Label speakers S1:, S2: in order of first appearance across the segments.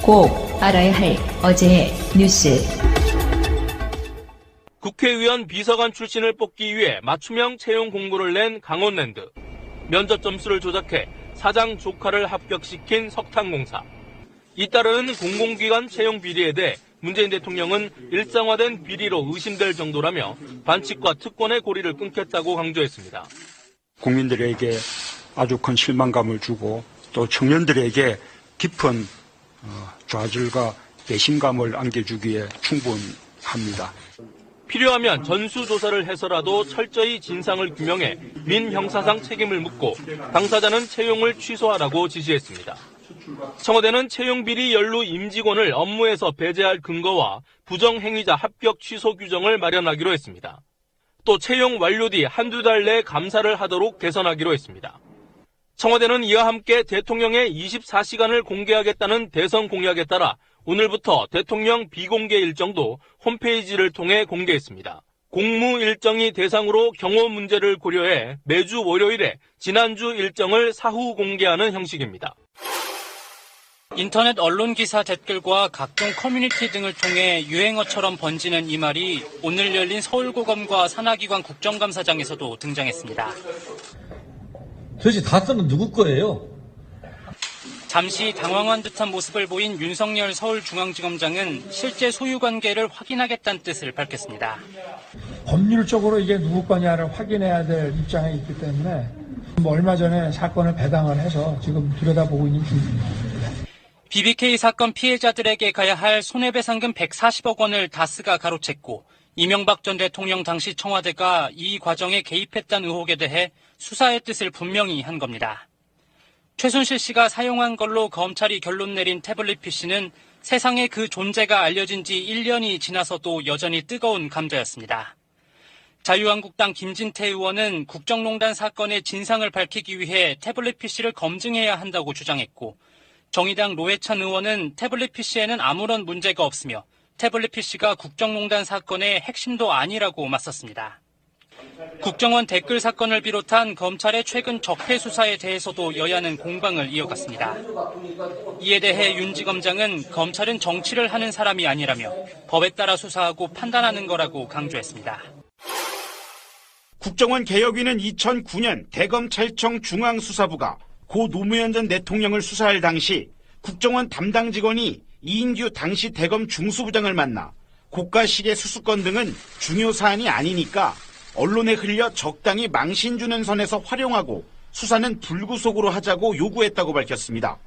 S1: 꼭 알아야 할 어제의 뉴스.
S2: 국회의원 비서관 출신을 뽑기 위해 맞춤형 채용 공고를 낸 강원랜드. 면접 점수를 조작해 사장 조카를 합격시킨 석탄공사. 잇따르는 공공기관 채용 비리에 대해 문재인 대통령은 일상화된 비리로 의심될 정도라며 반칙과 특권의 고리를 끊겠다고 강조했습니다.
S3: 국민들에게 아주 큰 실망감을 주고 또 청년들에게 깊은 좌절과 배신감을 안겨주기에 충분합니다.
S2: 필요하면 전수조사를 해서라도 철저히 진상을 규명해 민형사상 책임을 묻고 당사자는 채용을 취소하라고 지시했습니다. 청와대는 채용비리 연루 임직원을 업무에서 배제할 근거와 부정행위자 합격 취소 규정을 마련하기로 했습니다. 또 채용 완료 뒤 한두 달 내 감사를 하도록 개선하기로 했습니다. 청와대는 이와 함께 대통령의 24시간을 공개하겠다는 대선 공약에 따라 오늘부터 대통령 비공개 일정도 홈페이지를 통해 공개했습니다. 공무 일정이 대상으로 경호 문제를 고려해 매주 월요일에 지난주 일정을 사후 공개하는 형식입니다.
S4: 인터넷 언론 기사 댓글과 각종 커뮤니티 등을 통해 유행어처럼 번지는 이 말이 오늘 열린 서울고검과 산하기관 국정감사장에서도 등장했습니다.
S5: 도대체 다스는 누구 거예요?
S4: 잠시 당황한 듯한 모습을 보인 윤석열 서울중앙지검장은 실제 소유 관계를 확인하겠다는 뜻을 밝혔습니다.
S6: 법률적으로 이게 누구 거냐를 확인해야 될 입장에 있기 때문에 얼마 전에 사건을 배당을 해서 지금 들여다보고 있는 중입니다.
S4: BBK 사건 피해자들에게 가야 할 손해배상금 140억 원을 다스가 가로챘고 이명박 전 대통령 당시 청와대가 이 과정에 개입했다는 의혹에 대해 수사의 뜻을 분명히 한 겁니다. 최순실 씨가 사용한 걸로 검찰이 결론 내린 태블릿 PC는 세상에 그 존재가 알려진 지 1년이 지나서도 여전히 뜨거운 감자였습니다. 자유한국당 김진태 의원은 국정농단 사건의 진상을 밝히기 위해 태블릿 PC를 검증해야 한다고 주장했고 정의당 노회찬 의원은 태블릿 PC에는 아무런 문제가 없으며 태블릿 PC가 국정농단 사건의 핵심도 아니라고 맞섰습니다. 국정원 댓글 사건을 비롯한 검찰의 최근 적폐 수사에 대해서도 여야는 공방을 이어갔습니다. 이에 대해 윤 지검장은 검찰은 정치를 하는 사람이 아니라며 법에 따라 수사하고 판단하는 거라고 강조했습니다.
S7: 국정원 개혁위는 2009년 대검찰청 중앙수사부가 고 노무현 전 대통령을 수사할 당시 국정원 담당 직원이 이인규 당시 대검 중수부장을 만나 고가 시계 수수권 등은 중요 사안이 아니니까 언론에 흘려 적당히 망신 주는 선에서 활용하고 수사는 불구속으로 하자고 요구했다고 밝혔습니다.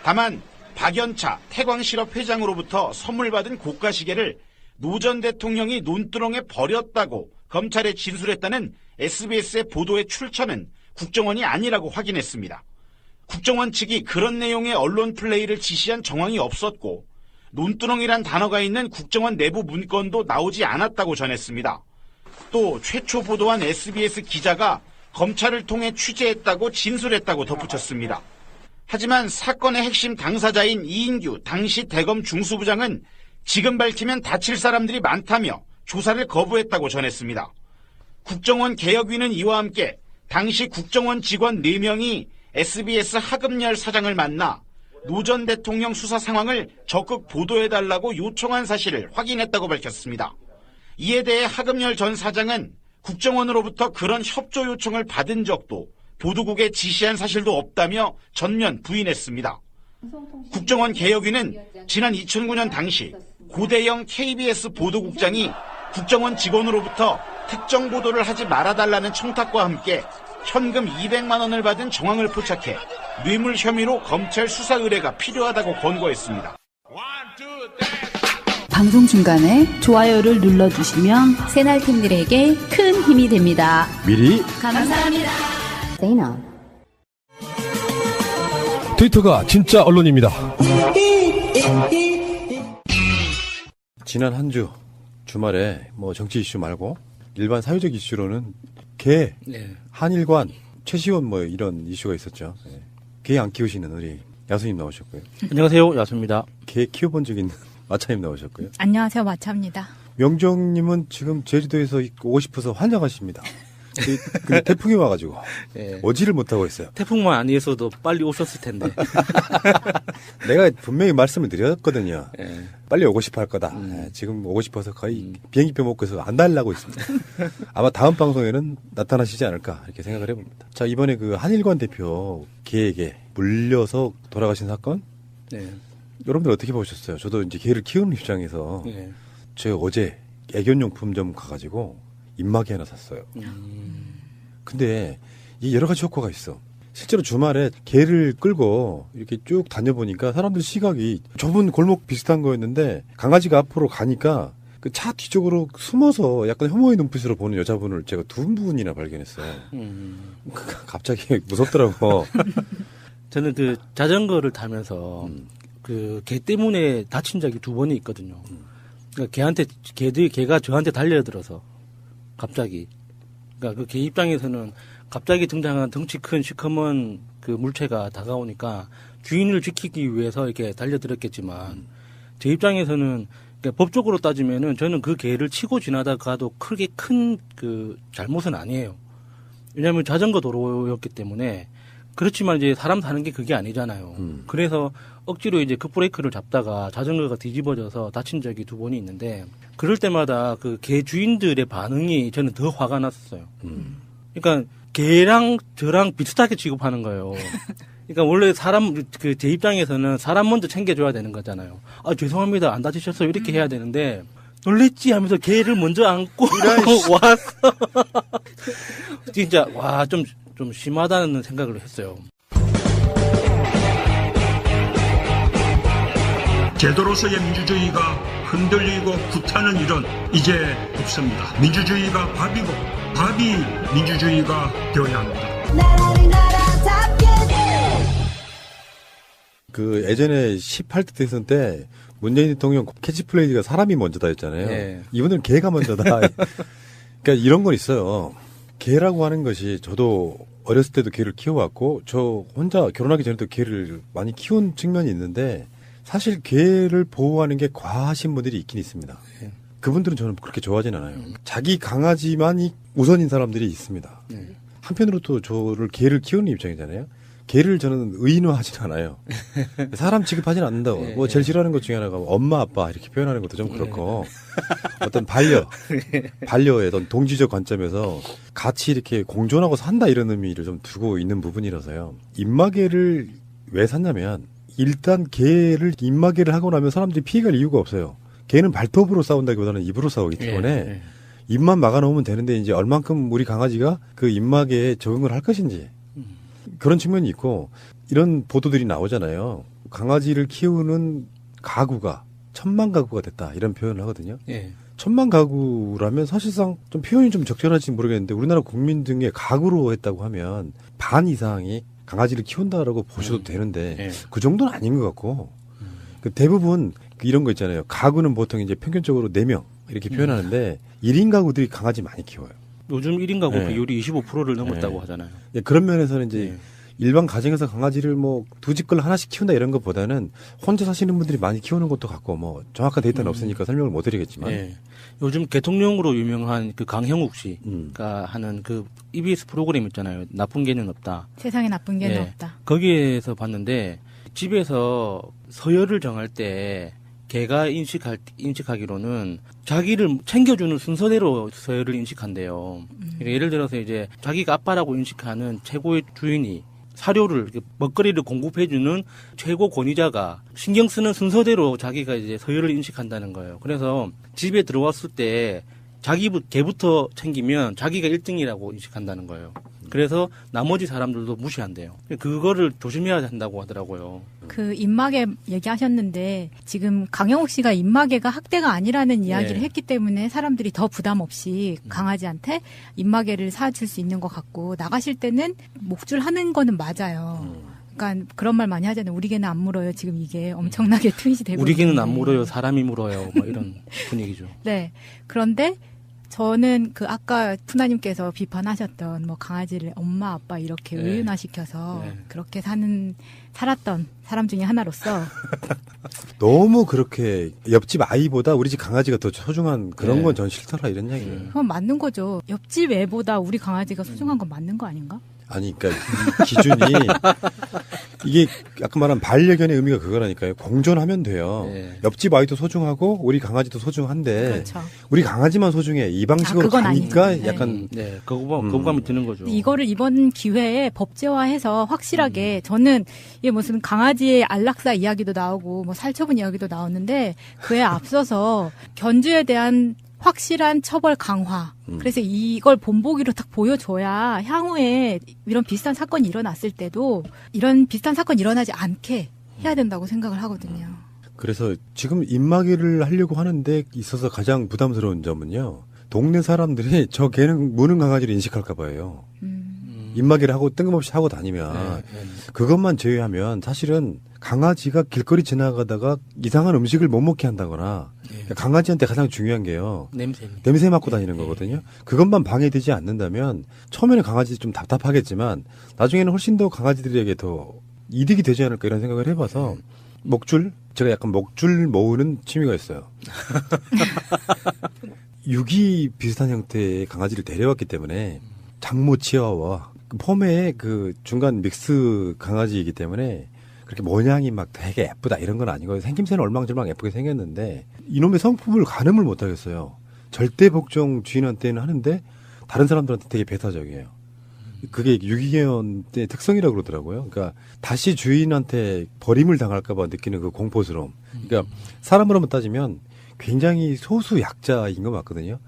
S7: 다만 박연차 태광실업 회장으로부터 선물 받은 고가 시계를 노 전 대통령이 논두렁에 버렸다고 검찰에 진술했다는 SBS의 보도의 출처는 국정원이 아니라고 확인했습니다. 국정원 측이 그런 내용의 언론 플레이를 지시한 정황이 없었고 논두렁이란 단어가 있는 국정원 내부 문건도 나오지 않았다고 전했습니다. 또 최초 보도한 SBS 기자가 검찰을 통해 취재했다고 진술했다고 덧붙였습니다. 하지만 사건의 핵심 당사자인 이인규 당시 대검 중수부장은 지금 밝히면 다칠 사람들이 많다며 조사를 거부했다고 전했습니다. 국정원 개혁위는 이와 함께 당시 국정원 직원 4명이 SBS 하금열 사장을 만나 노 전 대통령 수사 상황을 적극 보도해달라고 요청한 사실을 확인했다고 밝혔습니다. 이에 대해 하금열 전 사장은 국정원으로부터 그런 협조 요청을 받은 적도 보도국에 지시한 사실도 없다며 전면 부인했습니다. 국정원 개혁위는 지난 2009년 당시 고대영 KBS 보도국장이 국정원 직원으로부터 특정 보도를 하지 말아달라는 청탁과 함께 현금 200만 원을 받은 정황을 포착해 뇌물 혐의로 검찰 수사 의뢰가 필요하다고 권고했습니다.
S8: 방송 중간에 좋아요를 눌러주시면 새날팀들에게 큰 힘이 됩니다.
S9: 미리
S8: 감사합니다.
S9: 트위터가 진짜 언론입니다. 지난 한 주 주말에 정치 이슈 말고 일반 사회적 이슈로는 개, 한일관, 최시원 이런 이슈가 있었죠. 개 안 키우시는 우리 야수님 나오셨고요.
S10: 안녕하세요, 야수입니다.
S9: 개 키워본 적 있는 마차님 나오셨고요.
S11: 안녕하세요, 마차입니다.
S9: 명정님은 지금 제주도에서 오고 싶어서 환장하십니다. 근데 태풍이 와가지고
S10: 예.
S9: 오지를 못하고 있어요.
S10: 태풍만 아니었어도 빨리 오셨을 텐데.
S9: 내가 분명히 말씀을 드렸거든요.
S10: 예.
S9: 빨리 오고 싶어 할 거다. 지금 오고 싶어서 거의 비행기표 먹고 해서 안 달라고 있습니다. 아마 다음 방송에는 나타나시지 않을까 이렇게 생각을 해봅니다. 자, 이번에 그 한일관 대표 개에게 물려서 돌아가신 사건?
S10: 네.
S9: 여러분들 어떻게 보셨어요? 저도 이제 개를 키우는 입장에서
S10: 네.
S9: 제가 어제 애견용품점 가가지고 입마개 하나 샀어요. 근데 이게 여러 가지 효과가 있어. 실제로 주말에 개를 끌고 이렇게 쭉 다녀보니까 사람들 시각이 좁은 골목 비슷한 거였는데 강아지가 앞으로 가니까 그 차 뒤쪽으로 숨어서 약간 혐오의 눈빛으로 보는 여자분을 제가 두 분이나 발견했어요. 갑자기 무섭더라고.
S10: 저는 그 자전거를 타면서 그 개 때문에 다친 적이 2번이 있거든요. 그러니까 개가 저한테 달려들어서 갑자기. 그러니까 그 개 입장에서는 갑자기 등장한 덩치 큰 시커먼 그 물체가 다가오니까 주인을 지키기 위해서 이렇게 달려들었겠지만 제 입장에서는 그러니까 법적으로 따지면은 저는 그 개를 치고 지나다가도 크게 큰 그 잘못은 아니에요. 왜냐하면 자전거 도로였기 때문에. 그렇지만 이제 사람 사는 게 그게 아니잖아요. 그래서 억지로 이제 급브레이크를 잡다가 자전거가 뒤집어져서 다친 적이 2번이 있는데 그럴 때마다 그 개 주인들의 반응이 저는 더 화가 났었어요. 그러니까 개랑 저랑 비슷하게 취급하는 거예요. 그러니까 원래 제 입장에서는 사람 먼저 챙겨줘야 되는 거잖아요. 아, 죄송합니다. 안 다치셨어요. 이렇게 해야 되는데 놀랬지 하면서 개를 먼저 안고 왔어. 진짜 와, 좀 심하다는 생각을 했어요.
S3: 제도로서의 민주주의가 흔들리고 구타는 일은 이제 없습니다. 민주주의가 밥이고 밥이 민주주의가 되어야 합니다.
S9: 그 예전에 18대 대선 때 문재인 대통령 캐치플레이즈가 사람이 먼저다 했잖아요.
S10: 네.
S9: 이번엔 개가 먼저다. 그러니까 이런 건 있어요. 개라고 하는 것이 저도 어렸을 때도 개를 키워왔고 저 혼자 결혼하기 전에도 개를 많이 키운 측면이 있는데 사실 개를 보호하는 게 과하신 분들이 있긴 있습니다.
S10: 네.
S9: 그분들은 저는 그렇게 좋아하진 않아요. 자기 강아지만이 우선인 사람들이 있습니다.
S10: 네.
S9: 한편으로 또 저를 개를 키우는 입장이잖아요. 개를 저는 의인화하진 않아요. 사람 취급하진 않는다고.
S10: 네.
S9: 뭐 제일 싫어하는 것 중에 하나가 엄마 아빠 이렇게 표현하는 것도 좀 그렇고 어떤 반려의 어떤 동지적 관점에서 같이 이렇게 공존하고 산다 이런 의미를 좀 두고 있는 부분이라서요. 입마개를 왜 샀냐면 일단 개를 입마개를 하고 나면 사람들이 피해갈 이유가 없어요. 개는 발톱으로 싸운다기보다는 입으로 싸우기 때문에 입만 막아놓으면 되는데 이제 얼만큼 우리 강아지가 그 입마개에 적응을 할 것인지 그런 측면이 있고 이런 보도들이 나오잖아요. 강아지를 키우는 가구가 1000만 가구가 됐다 이런 표현을 하거든요. 1000만 가구라면 사실상 좀 표현이 좀 적절할지 모르겠는데 우리나라 국민 중에 가구로 했다고 하면 반 이상이 강아지를 키운다라고 보셔도 되는데 그 정도는 아닌 것 같고 그 대부분 이런 거 있잖아요. 가구는 보통 이제 평균적으로 4명 이렇게 표현하는데 1인 가구들이 강아지 많이 키워요.
S10: 요즘 1인 가구 비율이 25%를 넘었다고 하잖아요.
S9: 그런 면에서는 이제 일반 가정에서 강아지를 뭐 두 집 걸 하나씩 키운다 이런 것보다는 혼자 사시는 분들이 많이 키우는 것도 같고 뭐 정확한 데이터는 없으니까 설명을 못 드리겠지만
S10: 요즘 개통령으로 유명한 그 강형욱 씨가 하는 그 EBS 프로그램 있잖아요. 나쁜 개는 없다.
S11: 세상에 나쁜 개는 없다.
S10: 거기에서 봤는데 집에서 서열을 정할 때 개가 인식하기로는 자기를 챙겨주는 순서대로 서열을 인식한대요. 그러니까 예를 들어서 이제 자기가 아빠라고 인식하는 최고의 주인이 사료를 먹거리를 공급해주는 최고 권위자가 신경 쓰는 순서대로 자기가 이제 서열을 인식한다는 거예요. 그래서 집에 들어왔을 때 개부터 챙기면 자기가 1등이라고 인식한다는 거예요. 그래서 나머지 사람들도 무시한대요. 그거를 조심해야 한다고 하더라고요.
S11: 그 입마개 얘기하셨는데 지금 강영욱 씨가 입마개가 학대가 아니라는 이야기를 했기 때문에 사람들이 더 부담 없이 강아지한테 입마개를 사줄 수 있는 것 같고 나가실 때는 목줄 하는 거는 맞아요. 그러니까 그런 말 많이 하잖아요. 우리 개는 안 물어요. 지금 이게 엄청나게 트윗이 되고
S10: 우리 개는 안 물어요. 사람이 물어요. 뭐 이런 분위기죠.
S11: 네. 그런데 저는 그 아까 푸나님께서 비판하셨던 뭐 강아지를 엄마 아빠 이렇게
S10: 네.
S11: 의윤화시켜서
S10: 네.
S11: 그렇게 살았던 사람 중에 하나로서
S9: 너무 그렇게 옆집 아이보다 우리 집 강아지가 더 소중한 그런
S10: 네.
S9: 건 전 싫더라 이런 얘기예요.
S11: 그건 맞는 거죠. 옆집 애보다 우리 강아지가 소중한 건 맞는 거 아닌가?
S9: 아니, 그러니까 이 기준이 이게 아까 말한 반려견의 의미가 그거라니까요. 공존하면 돼요.
S10: 네.
S9: 옆집 아이도 소중하고 우리 강아지도 소중한데
S11: 그렇죠.
S9: 우리 강아지만 소중해. 이 방식으로
S11: 그건
S9: 가니까
S11: 아니죠. 네.
S9: 약간
S10: 네, 거부감이 드는 거죠.
S11: 이거를 이번 기회에 법제화해서 확실하게 저는 이게 무슨 강아지의 안락사 이야기도 나오고 뭐 살처분 이야기도 나오는데 그에 앞서서 견주에 대한 확실한 처벌 강화. 그래서 이걸 본보기로 딱 보여줘야 향후에 이런 비슷한 사건이 일어났을 때도 이런 비슷한 사건이 일어나지 않게 해야 된다고 생각을 하거든요.
S9: 그래서 지금 입마개를 하려고 하는데 있어서 가장 부담스러운 점은요. 동네 사람들이 저 개는 무는 강아지를 인식할까 봐요. 입마개를 하고 뜬금없이 하고 다니면 그것만 제외하면 사실은 강아지가 길거리 지나가다가 이상한 음식을 못 먹게 한다거나 그러니까 강아지한테 가장 중요한 게요. 냄새 맡고 다니는 거거든요. 그것만 방해되지 않는다면 처음에는 강아지 좀 답답하겠지만 나중에는 훨씬 더 강아지들에게 더 이득이 되지 않을까 이런 생각을 해봐서 제가 약간 목줄 모으는 취미가 있어요. 유기 비슷한 형태의 강아지를 데려왔기 때문에 장모 치와와 펌의 그 중간 믹스 강아지이기 때문에 그렇게 모양이 막 되게 예쁘다 이런 건 아니고 생김새는 얼망졸망 예쁘게 생겼는데 이놈의 성품을 가늠을 못 하겠어요. 절대 복종 주인한테는 하는데 다른 사람들한테 되게 배타적이에요. 그게 유기견의 특성이라고 그러더라고요. 그러니까 다시 주인한테 버림을 당할까 봐 느끼는 그 공포스러움. 그러니까 사람으로 따지면 굉장히 소수 약자인 거 맞거든요.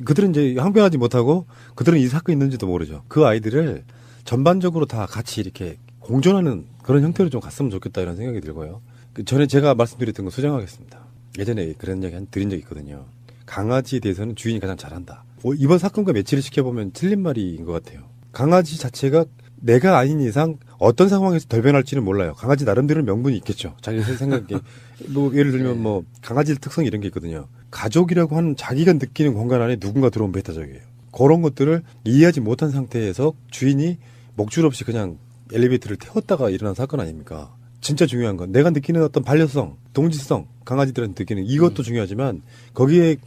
S9: 그들은 이제 항변하지 못하고 그들은 이 사건이 있는지도 모르죠. 그 아이들을 전반적으로 다 같이 이렇게 공존하는 그런 형태로 좀 갔으면 좋겠다 이런 생각이 들고요. 전에 제가 말씀드렸던 거 수정하겠습니다. 예전에 그런 얘기 드린 적이 있거든요. 강아지에 대해서는 주인이 가장 잘한다. 이번 사건과 매치를 시켜보면 틀린 말인 것 같아요. 강아지 자체가 내가 아닌 이상 어떤 상황에서 덜 변할지는 몰라요. 강아지 나름대로는 명분이 있겠죠. 자기 생각에. 뭐 예를 들면 뭐 강아지 특성 이런 게 있거든요. 가족이라고 하는 자기가 느끼는 공간 안에 누군가 들어오면 배타적이에요. 그런 것들을 이해하지 못한 상태에서 주인이 목줄 없이 그냥 엘리베이터를 태웠다가 일어난 사건 아닙니까? 진짜 중요한 건 내가 느끼는 어떤 반려성, 동지성, 강아지들한테 느끼는 이것도 중요하지만 거기에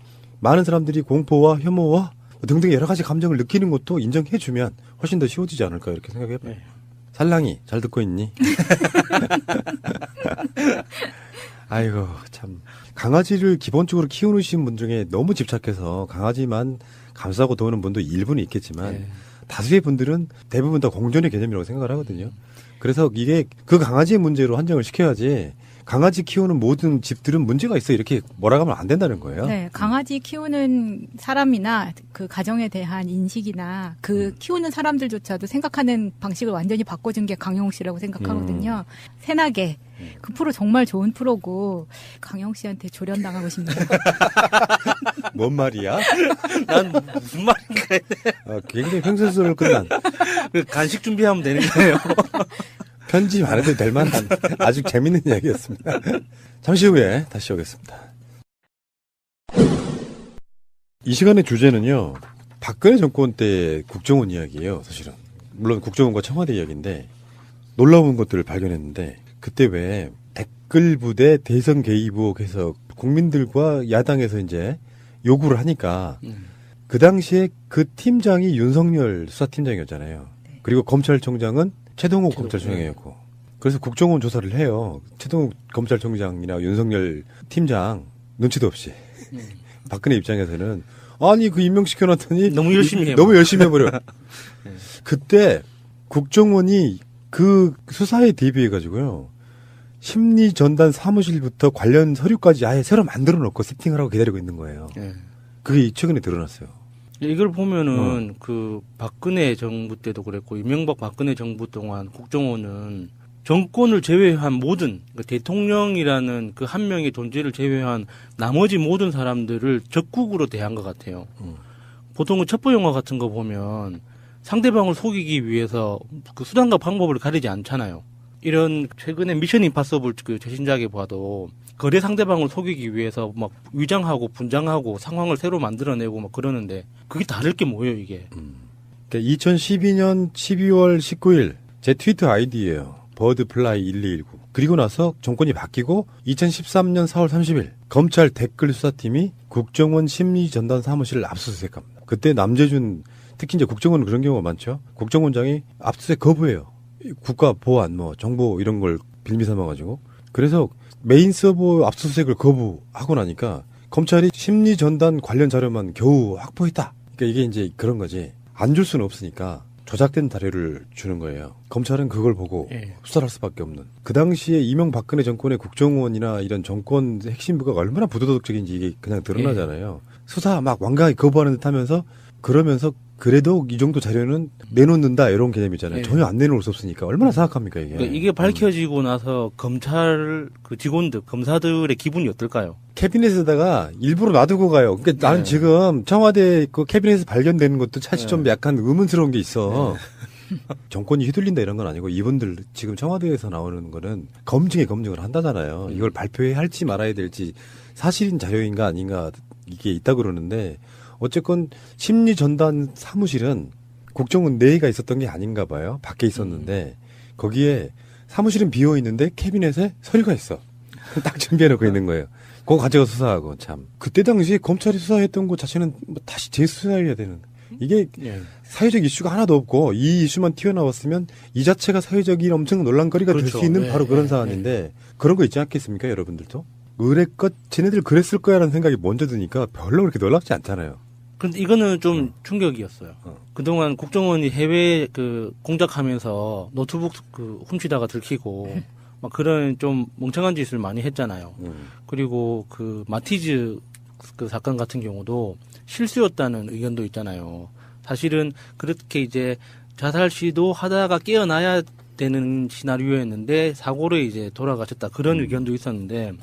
S9: 많은 사람들이 공포와 혐오와 등등 여러 가지 감정을 느끼는 것도 인정해주면 훨씬 더 쉬워지지 않을까 이렇게 생각해봐요. 살랑이 잘 듣고 있니? 아이고 참 강아지를 기본적으로 키우시는 분 중에 너무 집착해서 강아지만 감싸고 도는 분도 일부는 있겠지만 다수의 분들은 대부분 다 공존의 개념이라고 생각을 하거든요. 그래서 이게 그 강아지의 문제로 한정을 시켜야지 강아지 키우는 모든 집들은 문제가 있어 이렇게 몰아가면 안 된다는 거예요.
S11: 네, 강아지 키우는 사람이나 그 가정에 대한 인식이나 그 키우는 사람들조차도 생각하는 방식을 완전히 바꿔준 게 강영욱 씨라고 생각하거든요. 새나게 그 프로 정말 좋은 프로고 강영욱 씨한테 조련당하고 싶네요.
S9: 뭔 말이야?
S10: 난 무슨 말인가
S9: 굉장히 횡설수설 끝난.
S10: 간식 준비하면 되는 거예요.
S9: 편집 안 해도 될 만한 아주 재밌는 이야기였습니다. 잠시 후에 다시 오겠습니다. 이 시간의 주제는요. 박근혜 정권 때 국정원 이야기예요. 사실은. 물론 국정원과 청와대 이야기인데 놀라운 것들을 발견했는데 그때 왜 댓글 부대 대선 개입 의혹해서 국민들과 야당에서 이제 요구를 하니까 그 당시에 그 팀장이 윤석열 수사팀장이었잖아요. 그리고 검찰총장은 최동욱 검찰총장이었고 그래서 국정원 조사를 해요. 최동욱 검찰총장이나 윤석열 팀장 눈치도 없이 박근혜 입장에서는 아니 그 임명시켜놨더니
S10: 너무 열심히
S9: 해버려. 그때 국정원이 그 수사에 대비해가지고요. 심리전단 사무실부터 관련 서류까지 아예 새로 만들어 놓고 세팅을 하고 기다리고 있는 거예요. 그게 최근에 드러났어요.
S10: 이걸 보면은 그 박근혜 정부 때도 그랬고 이명박 박근혜 정부 동안 국정원은 정권을 제외한 모든 그러니까 대통령이라는 그 한 명의 존재를 제외한 나머지 모든 사람들을 적국으로 대한 것 같아요. 보통은 첩보 영화 같은 거 보면 상대방을 속이기 위해서 그 수단과 방법을 가리지 않잖아요. 이런 최근에 미션 임파서블 그 최신작에 봐도 거래 상대방을 속이기 위해서 막 위장하고 분장하고 상황을 새로 만들어내고 막 그러는데 그게 다를 게 뭐예요 이게?
S9: 그러니까 2012년 12월 19일 제 트위터 아이디예요. 버드플라이 1219. 그리고 나서 정권이 바뀌고 2013년 4월 30일 검찰 댓글 수사팀이 국정원 심리전단 사무실을 압수수색합니다. 그때 남재준 특히 이제 국정원은 그런 경우가 많죠. 국정원장이 압수수색 거부해요. 국가 보안 뭐 정보 이런 걸 빌미 삼아가지고 그래서 메인 서버 압수수색을 거부하고 나니까 검찰이 심리전단 관련 자료만 겨우 확보했다. 그러니까 이게 이제 그런 거지. 안 줄 수는 없으니까 조작된 자료를 주는 거예요. 검찰은 그걸 보고 수사를 할 수밖에 없는. 그 당시에 이명박근혜 정권의 국정원이나 이런 정권 핵심부가 얼마나 부도덕적인지 이게 그냥 드러나잖아요. 수사 막 완강히 거부하는 듯 하면서 그러면서 그래도 이 정도 자료는 내놓는다 이런 개념이잖아요. 전혀 안 내놓을 수 없으니까 얼마나 사악합니까 이게.
S10: 그러니까 이게 밝혀지고 나서 검찰 그 직원들 검사들의 기분이 어떨까요?
S9: 캐비넷에다가 일부러 놔두고 가요. 그러니까 나는 지금 청와대 그 캐비넷에서 발견되는 것도 사실 좀 약간 의문스러운 게 있어. 정권이 휘둘린다 이런 건 아니고 이분들 지금 청와대에서 나오는 거는 검증을 한다잖아요. 이걸 발표해야 할지 말아야 될지 사실인 자료인가 아닌가 이게 있다 그러는데 어쨌건 심리전단 사무실은 국정원 내에가 있었던 게 아닌가 봐요. 밖에 있었는데 거기에 사무실은 비어 있는데 캐비넷에 서류가 있어. 딱 준비해놓고 있는 거예요. 그거 가져가 수사하고 참. 그때 당시에 검찰이 수사했던 거 자체는 뭐 다시 재수사해야 되는. 이게 사회적 이슈가 하나도 없고 이 이슈만 튀어나왔으면 이 자체가 사회적인 엄청 논란거리가 될 수 있는 바로 그런 사안인데 그런 거 있지 않겠습니까 여러분들도? 의뢰껏 쟤네들 그랬을 거야라는 생각이 먼저 드니까 별로 그렇게 놀랍지 않잖아요.
S10: 근데 이거는 좀 충격이었어요. 그동안 국정원이 해외 그 공작하면서 노트북 그 훔치다가 들키고 막 그런 좀 멍청한 짓을 많이 했잖아요. 그리고 그 마티즈 그 사건 같은 경우도 실수였다는 의견도 있잖아요. 사실은 그렇게 이제 자살 시도 하다가 깨어나야 되는 시나리오였는데 사고로 이제 돌아가셨다 그런 의견도 있었는데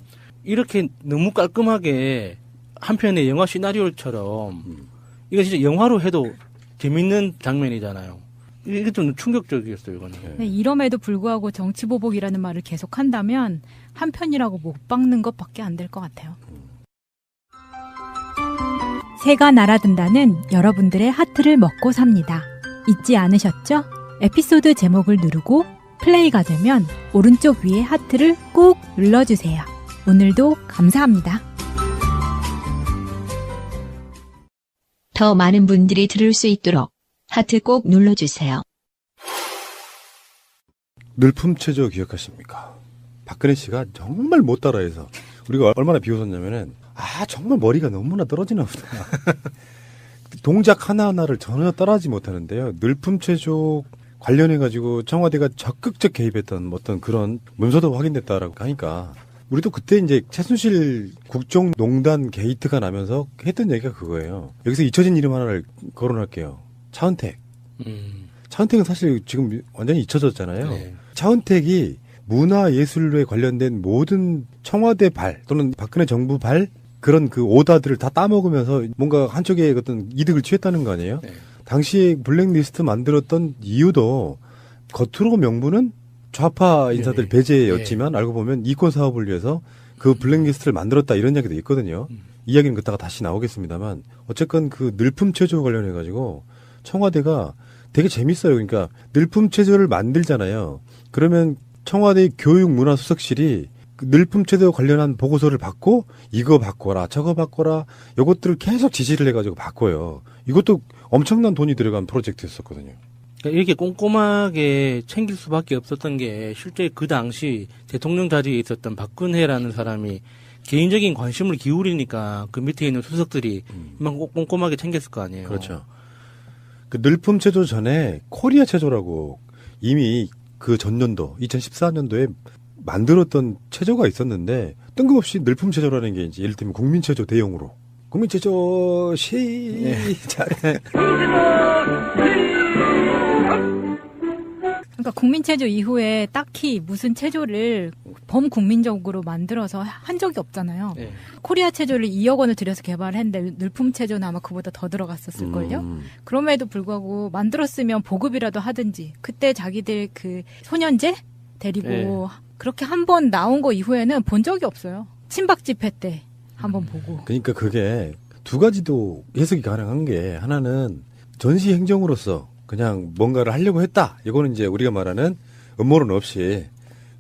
S10: 이렇게 너무 깔끔하게 한편의 영화 시나리오처럼 이거 진짜 영화로 해도 재밌는 장면이잖아요. 이게 좀 충격적이었어요, 이거는.
S11: 네, 이럼에도 불구하고 정치보복이라는 말을 계속한다면 한편이라고 못 박는 것밖에 안 될 것 같아요. 새가 날아든다는 여러분들의 하트를 먹고 삽니다. 잊지 않으셨죠? 에피소드 제목을 누르고 플레이가 되면 오른쪽 위에 하트를 꾹 눌러주세요. 오늘도 감사합니다.
S1: 더 많은 분들이 들을 수 있도록 하트 꼭 눌러주세요.
S9: 늘품체조 기억하십니까? 박근혜 씨가 정말 못 따라해서 우리가 얼마나 비웃었냐면은 정말 머리가 너무나 떨어지나 보다. 동작 하나하나를 전혀 따라하지 못하는데요. 늘품체조 관련해가지고 청와대가 적극적 개입했던 어떤 그런 문서도 확인됐다라고 하니까 우리도 그때 이제 최순실 국정농단 게이트가 나면서 했던 얘기가 그거예요. 여기서 잊혀진 이름 하나를 거론할게요. 차은택. 차은택은 사실 지금 완전히 잊혀졌잖아요. 네. 차은택이 문화예술에 관련된 모든 청와대 발 또는 박근혜 정부 발 그런 그 오다들을 다 따먹으면서 뭔가 한쪽에 어떤 이득을 취했다는 거 아니에요? 네. 당시에 블랙리스트 만들었던 이유도 겉으로 명분은 좌파 인사들 배제였지만 알고 보면 이권 사업을 위해서 그 블랙리스트를 만들었다 이런 이야기도 있거든요. 이야기는 그따가 다시 나오겠습니다만 어쨌건 그 늘품체조 관련해가지고 청와대가 되게 재밌어요. 그러니까 늘품체조를 만들잖아요. 그러면 청와대 교육문화수석실이 그 늘품체조 관련한 보고서를 받고 이거 바꿔라 저거 바꿔라 이것들을 계속 지시를 해가지고 바꿔요. 이것도 엄청난 돈이 들어간 프로젝트였었거든요.
S10: 이렇게 꼼꼼하게 챙길 수밖에 없었던 게 실제 그 당시 대통령 자리에 있었던 박근혜라는 사람이 개인적인 관심을 기울이니까 그 밑에 있는 수석들이 이만 꼼꼼하게 챙겼을 거 아니에요.
S9: 그렇죠. 그 늘품 체조 전에 코리아 체조라고 이미 그 전년도 2014년도에 만들었던 체조가 있었는데 뜬금없이 늘품 체조라는 게 이제 예를 들면 국민 체조 대용으로 국민 체조 시작.
S11: 그러니까 국민체조 이후에 딱히 무슨 체조를 범국민적으로 만들어서 한 적이 없잖아요. 네. 코리아 체조를 2억 원을 들여서 개발했는데 늘품체조는 아마 그보다 더 들어갔었을걸요. 그럼에도 불구하고 만들었으면 보급이라도 하든지 그때 자기들 그 소년제 데리고 그렇게 한 번 나온 거 이후에는 본 적이 없어요. 친박 집회 때 한번 보고.
S9: 그러니까 그게 두 가지도 해석이 가능한 게 하나는 전시 행정으로서 그냥 뭔가를 하려고 했다. 이거는 이제 우리가 말하는 음모론 없이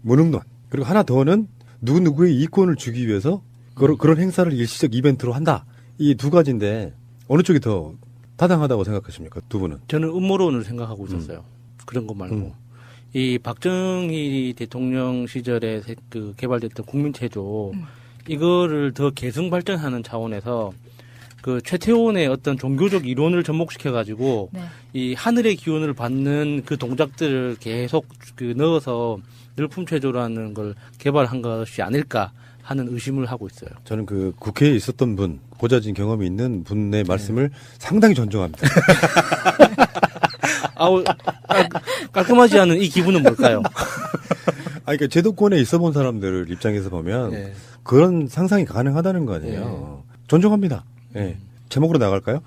S9: 무능론. 그리고 하나 더는 누구누구의 이권을 주기 위해서 그런 행사를 일시적 이벤트로 한다. 이 두 가지인데 어느 쪽이 더 타당하다고 생각하십니까? 두 분은?
S10: 저는 음모론을 생각하고 있었어요. 그런 거 말고. 이 박정희 대통령 시절에 그 개발됐던 국민체조 이거를 더 계승 발전하는 차원에서 그 최태원의 어떤 종교적 이론을 접목시켜가지고 이 하늘의 기운을 받는 그 동작들을 계속 그 넣어서 늘품체조라는 걸 개발한 것이 아닐까 하는 의심을 하고 있어요.
S9: 저는 그 국회에 있었던 분, 고자진 경험이 있는 분의 말씀을 상당히 존중합니다.
S10: 아우, 깔끔하지 않은 이 기분은 뭘까요?
S9: 그러니까 제도권에 있어본 사람들 입장에서 보면 그런 상상이 가능하다는 거 아니에요. 존중합니다. 제목으로 나갈까요?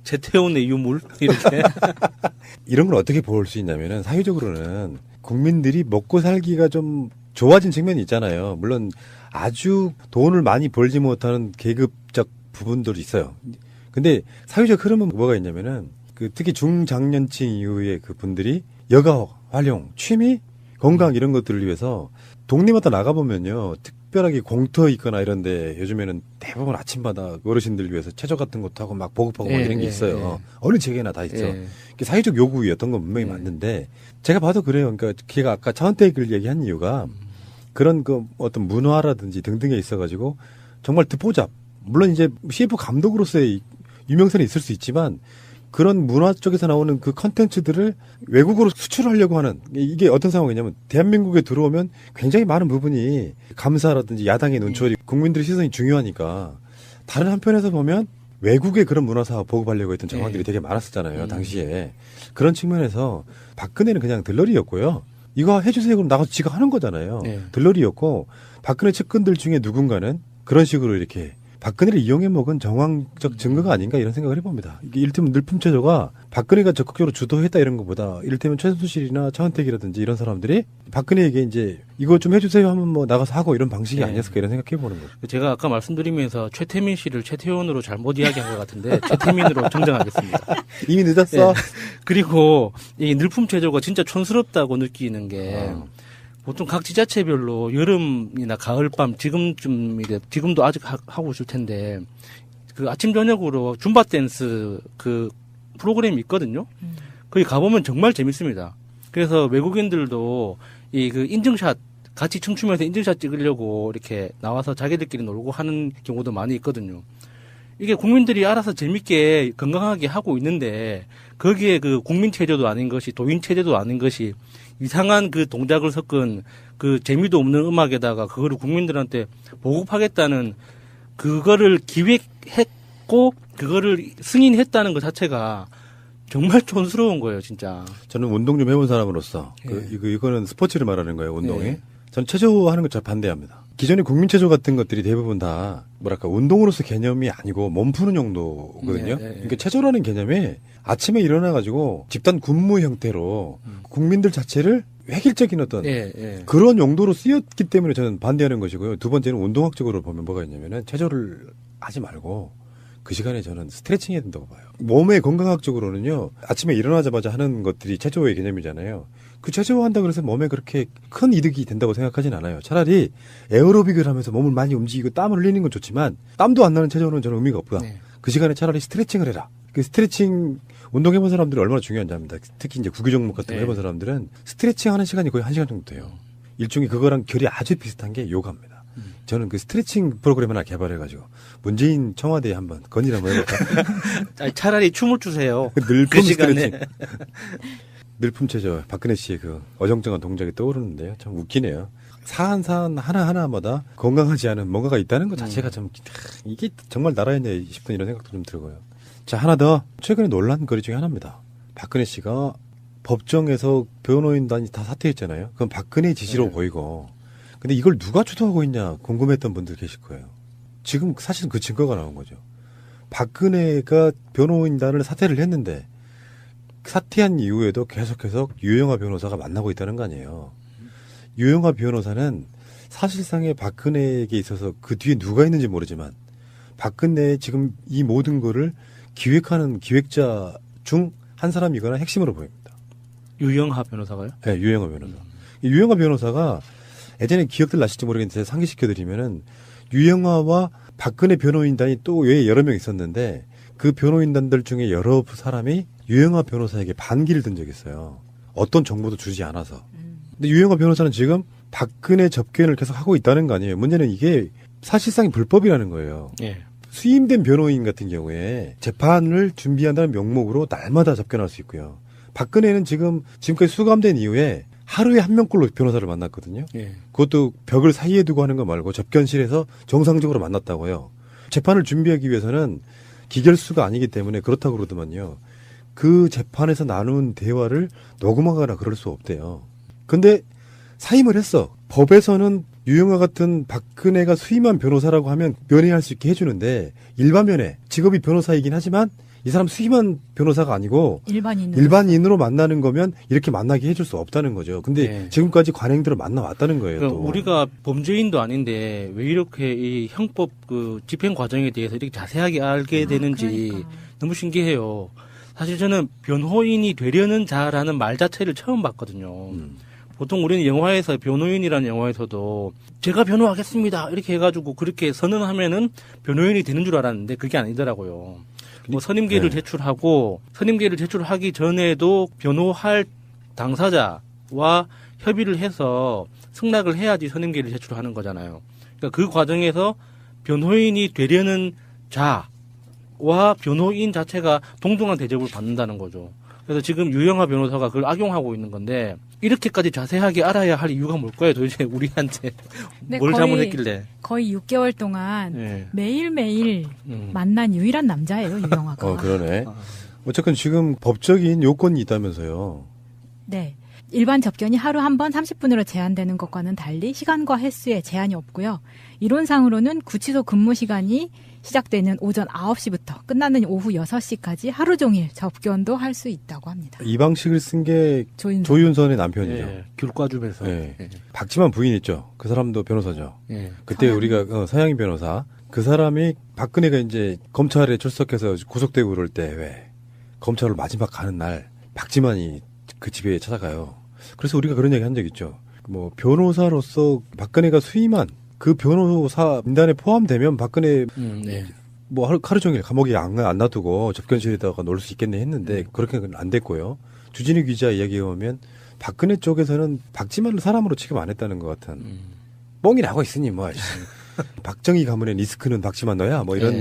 S10: 최태원의 유물 이렇게
S9: 이런 걸 어떻게 볼 수 있냐면은 사회적으로는 국민들이 먹고 살기가 좀 좋아진 측면이 있잖아요. 물론 아주 돈을 많이 벌지 못하는 계급적 부분들이 있어요. 근데 사회적 흐름은 뭐가 있냐면은 그 특히 중장년층 이후의 그 분들이 여가 활용, 취미, 건강 이런 것들을 위해서 동네마다 나가보면요. 특별하게 공터 있거나 이런데 요즘에는 대부분 아침마다 어르신들 위해서 체조 같은 것도 하고 막 보급하고 막 이런 게 있어요. 어느 지역에나 다 있죠. 사회적 요구였던 건 분명히 맞는데 제가 봐도 그래요. 그러니까 걔가 아까 차은택을 얘기한 이유가 그런 그 어떤 문화라든지 등등에 있어가지고 정말 듣보잡. 물론 이제 CF 감독으로서의 유명세는 있을 수 있지만 그런 문화 쪽에서 나오는 그 컨텐츠들을 외국으로 수출하려고 하는 이게 어떤 상황이냐면 대한민국에 들어오면 굉장히 많은 부분이 감사라든지 야당의 눈초리 국민들의 시선이 중요하니까 다른 한편에서 보면 외국의 그런 문화사업 보급하려고 했던 정황들이 되게 많았었잖아요. 당시에. 그런 측면에서 박근혜는 그냥 들러리였고요. 이거 해주세요 그럼 나가서 지가 하는 거잖아요. 들러리였고 박근혜 측근들 중에 누군가는 그런 식으로 이렇게 박근혜를 이용해 먹은 정황적 증거가 아닌가 이런 생각을 해봅니다. 이게 이를테면 늘품체조가 박근혜가 적극적으로 주도했다 이런 것보다 이를테면 최순실이나 차은택이라든지 이런 사람들이 박근혜에게 이제 이거 좀 해주세요 하면 뭐 나가서 하고 이런 방식이 아니었을까 이런 생각해 보는 거죠.
S10: 제가 아까 말씀드리면서 최태민 씨를 최태원으로 잘못 이야기한 것 같은데 최태민으로 정정하겠습니다.
S9: 이미 늦었어.
S10: 그리고 이 늘품체조가 진짜 촌스럽다고 느끼는 게 보통 각 지자체별로 여름이나 가을밤 지금도 아직 하고 있을 텐데 그 아침 저녁으로 줌바 댄스 그 프로그램이 있거든요. 거기 가보면 정말 재밌습니다. 그래서 외국인들도 이 그 인증샷 같이 춤추면서 인증샷 찍으려고 이렇게 나와서 자기들끼리 놀고 하는 경우도 많이 있거든요. 이게 국민들이 알아서 재밌게 건강하게 하고 있는데 거기에 그 국민체조도 아닌 것이 도인체조도 아닌 것이 이상한 그 동작을 섞은 그 재미도 없는 음악에다가 그거를 국민들한테 보급하겠다는 그거를 기획했고 그거를 승인했다는 것 자체가 정말 촌스러운 거예요, 진짜.
S9: 저는 운동 좀 해본 사람으로서 이거는 스포츠를 말하는 거예요, 운동에. 저는 체조하는 거 잘 반대합니다. 기존의 국민체조 같은 것들이 대부분 다 뭐랄까 운동으로서 개념이 아니고 몸 푸는 용도거든요. 그러니까 체조라는 개념이 아침에 일어나가지고 집단 군무 형태로 국민들 자체를 획일적인 어떤 그런 용도로 쓰였기 때문에 저는 반대하는 것이고요. 두 번째는 운동학적으로 보면 뭐가 있냐면은 체조를 하지 말고 그 시간에 저는 스트레칭 해야 된다고 봐요. 몸의 건강학적으로는요. 아침에 일어나자마자 하는 것들이 체조의 개념이잖아요. 그 체조 한다고 해서 몸에 그렇게 큰 이득이 된다고 생각하진 않아요. 차라리 에어로빅을 하면서 몸을 많이 움직이고 땀을 흘리는 건 좋지만 땀도 안 나는 체조는 저는 의미가 없다. 그 시간에 차라리 스트레칭을 해라. 그 스트레칭 운동해본 사람들이 얼마나 중요한지 압니다. 특히 이제 구기 종목 같은 거 해본 사람들은 스트레칭 하는 시간이 거의 1시간 정도 돼요. 일종의 그거랑 결이 아주 비슷한 게 요가입니다. 저는 그 스트레칭 프로그램 하나 개발해가지고 문재인 청와대에 한번 건의를 한번 해볼까?
S10: 차라리 춤을 추세요.
S9: 늘품
S10: 그 시간에.
S9: 스트레칭. 늘품체조 박근혜 씨의 그 어정쩡한 동작이 떠오르는데요. 참 웃기네요. 사안 하나하나마다 건강하지 않은 뭔가가 있다는 것 자체가 참 이게 정말 나라였냐 싶은 이런 생각도 좀 들고요. 자, 하나 더 최근에 논란거리 중에 하나입니다. 박근혜 씨가 법정에서 변호인단이 다 사퇴했잖아요. 그건 박근혜의 지시로 보이고 근데 이걸 누가 주도하고 있냐 궁금했던 분들 계실 거예요. 지금 사실은 그 증거가 나온 거죠. 박근혜가 변호인단을 사퇴를 했는데 사퇴한 이후에도 계속해서 유영하 변호사가 만나고 있다는 거 아니에요. 유영하 변호사는 사실상의 박근혜에게 있어서 그 뒤에 누가 있는지 모르지만 박근혜의 지금 이 모든 거를 기획하는 기획자 중 한 사람이거나 핵심으로 보입니다.
S10: 유영하 변호사가요?
S9: 네, 유영하 변호사. 유영하 변호사가 예전에 기억들 나실지 모르겠는데 상기시켜드리면은 유영하와 박근혜 변호인단이 또 외에 여러 명 있었는데 그 변호인단들 중에 여러 사람이 유영하 변호사에게 반기를 든 적이 있어요. 어떤 정보도 주지 않아서. 근데 유영하 변호사는 지금 박근혜 접견을 계속 하고 있다는 거 아니에요. 문제는 이게 사실상 불법이라는 거예요.
S10: 예.
S9: 수임된 변호인 같은 경우에 재판을 준비한다는 명목으로 날마다 접견할 수 있고요. 박근혜는 지금까지 수감된 이후에 하루에 한 명꼴로 변호사를 만났거든요.
S10: 예.
S9: 그것도 벽을 사이에 두고 하는 거 말고 접견실에서 정상적으로 만났다고요. 재판을 준비하기 위해서는 기결수가 아니기 때문에 그렇다고 그러더만요. 그 재판에서 나눈 대화를 녹음하거나 그럴 수 없대요. 근데 사임을 했어. 법에서는 유영하 같은 박근혜가 수임한 변호사라고 하면 면회할 수 있게 해주는데 일반 면회, 직업이 변호사이긴 하지만 이 사람 수임한 변호사가 아니고 일반인으로 만나는 거면 이렇게 만나게 해줄 수 없다는 거죠. 근데
S10: 네.
S9: 지금까지 관행대로 만나왔다는 거예요.
S10: 그러니까
S9: 또.
S10: 우리가 범죄인도 아닌데 왜 이렇게 이 형법 그 집행 과정에 대해서 이렇게 자세하게 알게 되는지 너무 신기해요. 사실 저는 변호인이 되려는 자라는 말 자체를 처음 봤거든요. 보통 우리는 영화에서 변호인이라는 영화에서도 제가 변호하겠습니다 이렇게 해가지고 그렇게 선언하면은 변호인이 되는 줄 알았는데 그게 아니더라고요. 뭐 선임계를 제출하고 선임계를 제출하기 전에도 변호할 당사자와 협의를 해서 승낙을 해야지 선임계를 제출하는 거잖아요. 그러니까 그 과정에서 변호인이 되려는 자와 변호인 자체가 동등한 대접을 받는다는 거죠. 그래서 지금 유영하 변호사가 그걸 악용하고 있는 건데 이렇게까지 자세하게 알아야 할 이유가 뭘까요? 도대체 우리한테 뭘 잘못했길래?
S11: 거의 6개월 동안
S10: 네.
S11: 매일매일 만난 유일한 남자예요, 유영하가.
S9: 그러네. 어쨌든 지금 법적인 요건이 있다면서요.
S11: 네. 일반 접견이 하루 한 번 30분으로 제한되는 것과는 달리 시간과 횟수에 제한이 없고요. 이론상으로는 구치소 근무 시간이 시작되는 오전 9시부터 끝나는 오후 6시까지 하루 종일 접견도 할 수 있다고 합니다.
S9: 이 방식을 쓴 게 조윤선의 남편이죠.
S10: 예, 귤과줍에서.
S9: 예. 박지만 부인 있죠. 그 사람도 변호사죠.
S10: 예.
S9: 그때 우리가 서양인 변호사. 그 사람이 박근혜가 이제 검찰에 출석해서 구속되고 그럴 때 왜 검찰로 마지막 가는 날 박지만이 그 집에 찾아가요. 그래서 우리가 그런 얘기 한 적 있죠. 뭐 변호사로서 박근혜가 수임한 그 변호사 민단에 포함되면 박근혜
S10: 네.
S9: 뭐 하루 종일 감옥에 안 놔두고 접견실에다가 놀 수 있겠네 했는데 그렇게는 안 됐고요. 주진우 기자 이야기에 보면 박근혜 쪽에서는 박지만을 사람으로 취급 안 했다는 것 같은 뻥이 나고 있으니 뭐 박정희 가문의 리스크는 박지만 너야 뭐 이런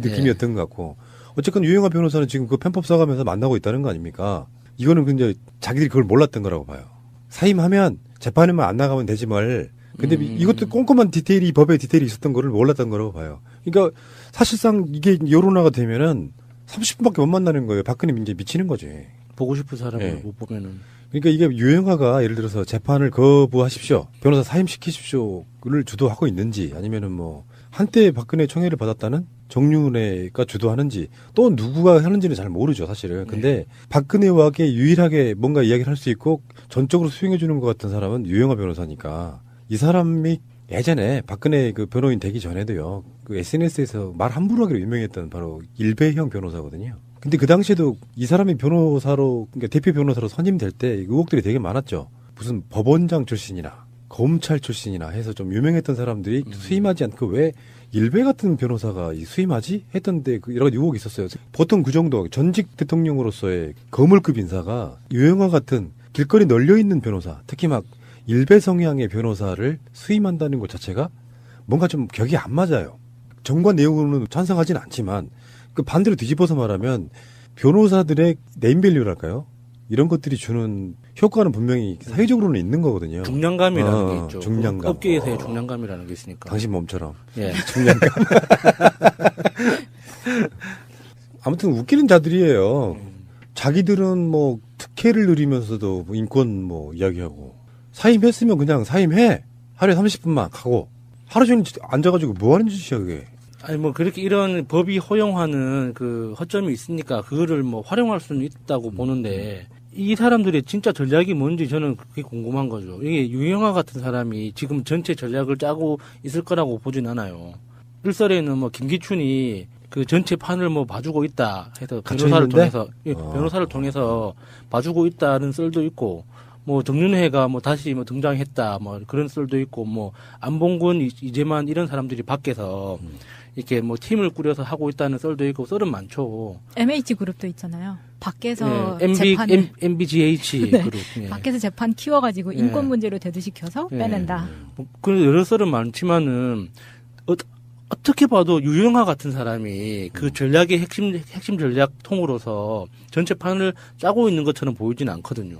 S9: 느낌이었던 것 같고 어쨌건 유영하 변호사는 지금 그 편법 써가면서 만나고 있다는 거 아닙니까? 이거는 근데 자기들이 그걸 몰랐던 거라고 봐요. 사임하면 재판에만 안 나가면 되지 말. 근데 이것도 꼼꼼한 디테일이 법에 디테일이 있었던 거를 몰랐던 거라고 봐요. 그러니까 사실상 이게 여론화가 되면은 30분밖에 못 만나는 거예요. 박근혜 이제 미치는 거지.
S10: 보고 싶은 사람을 못 보면은.
S9: 그러니까 이게 유영하가 예를 들어서 재판을 거부하십시오. 변호사 사임시키십시오를 주도하고 있는지 아니면은 뭐 한때 박근혜 총애를 받았다는 정윤회가 주도하는지 또 누구가 하는지는 잘 모르죠 사실은. 근데 박근혜와게 유일하게 뭔가 이야기를 할 수 있고 전적으로 수용해 주는 것 같은 사람은 유영하 변호사니까 이 사람이 예전에 박근혜 그 변호인 되기 전에도요 그 SNS에서 말 함부로 하기로 유명했던 바로 일배형 변호사거든요. 근데 그 당시에도 이 사람이 변호사로 그러니까 대표 변호사로 선임될 때 의혹들이 되게 많았죠. 무슨 법원장 출신이나 검찰 출신이나 해서 좀 유명했던 사람들이 수임하지 않고 왜 일배 같은 변호사가 수임하지? 했던데 그 여러 가지 의혹이 있었어요. 보통 그 정도 전직 대통령으로서의 거물급 인사가 유영하 같은 길거리 널려있는 변호사 특히 막 일배 성향의 변호사를 수임한다는 것 자체가 뭔가 좀 격이 안 맞아요. 정관 내용으로는 찬성하진 않지만 그 반대로 뒤집어서 말하면 변호사들의 네임밸류랄까요? 이런 것들이 주는 효과는 분명히 사회적으로는 있는 거거든요.
S10: 중량감이라는 게 있죠.
S9: 중량감.
S10: 업계에서의 중량감이라는 게 있으니까.
S9: 당신 몸처럼.
S10: 예.
S9: 중량감. 아무튼 웃기는 자들이에요. 자기들은 뭐 특혜를 누리면서도 뭐 인권 뭐 이야기하고 사임했으면 그냥 사임해. 하루에 30분만 가고 하루 종일 앉아가지고 뭐 하는 짓이야 그게.
S10: 아니 뭐 그렇게 이런 법이 허용하는 그 허점이 있으니까 그거를 뭐 활용할 수는 있다고 보는데 이 사람들의 진짜 전략이 뭔지 저는 그게 궁금한 거죠. 이게 유영하 같은 사람이 지금 전체 전략을 짜고 있을 거라고 보진 않아요. 일설에는 뭐 김기춘이 그 전체 판을 뭐 봐주고 있다 해서 변호사를 통해서 봐주고 있다는 썰도 있고 뭐 정윤회가 뭐 다시 뭐 등장했다 뭐 그런 썰도 있고 뭐 안봉근 이재만 이런 사람들이 밖에서 이렇게 뭐 팀을 꾸려서 하고 있다는 썰도 있고 썰은 많죠.
S11: MH 그룹도 있잖아요. 밖에서
S10: MBGH
S11: 네.
S10: 그룹. 예.
S11: 밖에서 재판 키워가지고 인권 문제로 대두시켜서 빼낸다.
S10: 그 여러 썰은 많지만은 어떻게 봐도 유영하 같은 사람이 그 전략의 핵심 전략 통으로서 전체 판을 짜고 있는 것처럼 보이지는 않거든요.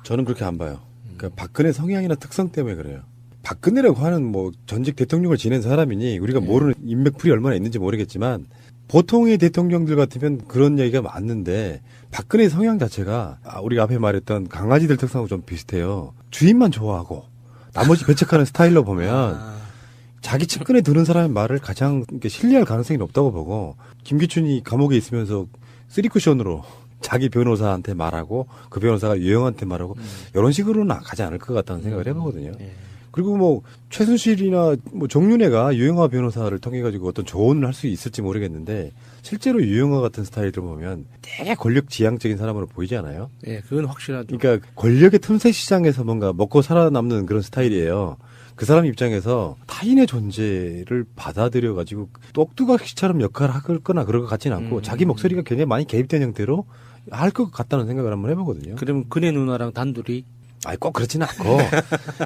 S9: 저는 그렇게 안 봐요. 그러니까 박근혜 성향이나 특성 때문에 그래요. 박근혜라고 하는 뭐 전직 대통령을 지낸 사람이니 우리가 모르는 인맥풀이 얼마나 있는지 모르겠지만 보통의 대통령들 같으면 그런 얘기가 맞는데 박근혜 성향 자체가 우리가 앞에 말했던 강아지들 특성하고 좀 비슷해요. 주인만 좋아하고 나머지 배척하는 스타일로 보면 자기 측근에 드는 사람의 말을 가장 신뢰할 가능성이 높다고 보고 김기춘이 감옥에 있으면서 쓰리쿠션으로 자기 변호사한테 말하고 그 변호사가 유영한테 말하고 이런 식으로는 가지 않을 것 같다는 생각을 해보거든요. 그리고 뭐 최순실이나 뭐 정윤회가 유영하 변호사를 통해 가지고 어떤 조언을 할 수 있을지 모르겠는데 실제로 유영하 같은 스타일을 보면 되게 권력 지향적인 사람으로 보이지 않아요?
S10: 예, 그건 확실하죠.
S9: 그러니까 권력의 틈새 시장에서 뭔가 먹고 살아남는 그런 스타일이에요. 그 사람 입장에서 타인의 존재를 받아들여 가지고 똑뚜가시처럼 역할을 하거나 그럴 것 같지는 않고 자기 목소리가 굉장히 많이 개입된 형태로 할 것 같다는 생각을 한번 해보거든요.
S10: 그러면 그네 누나랑 단둘이?
S9: 아니 꼭 그렇지는 않고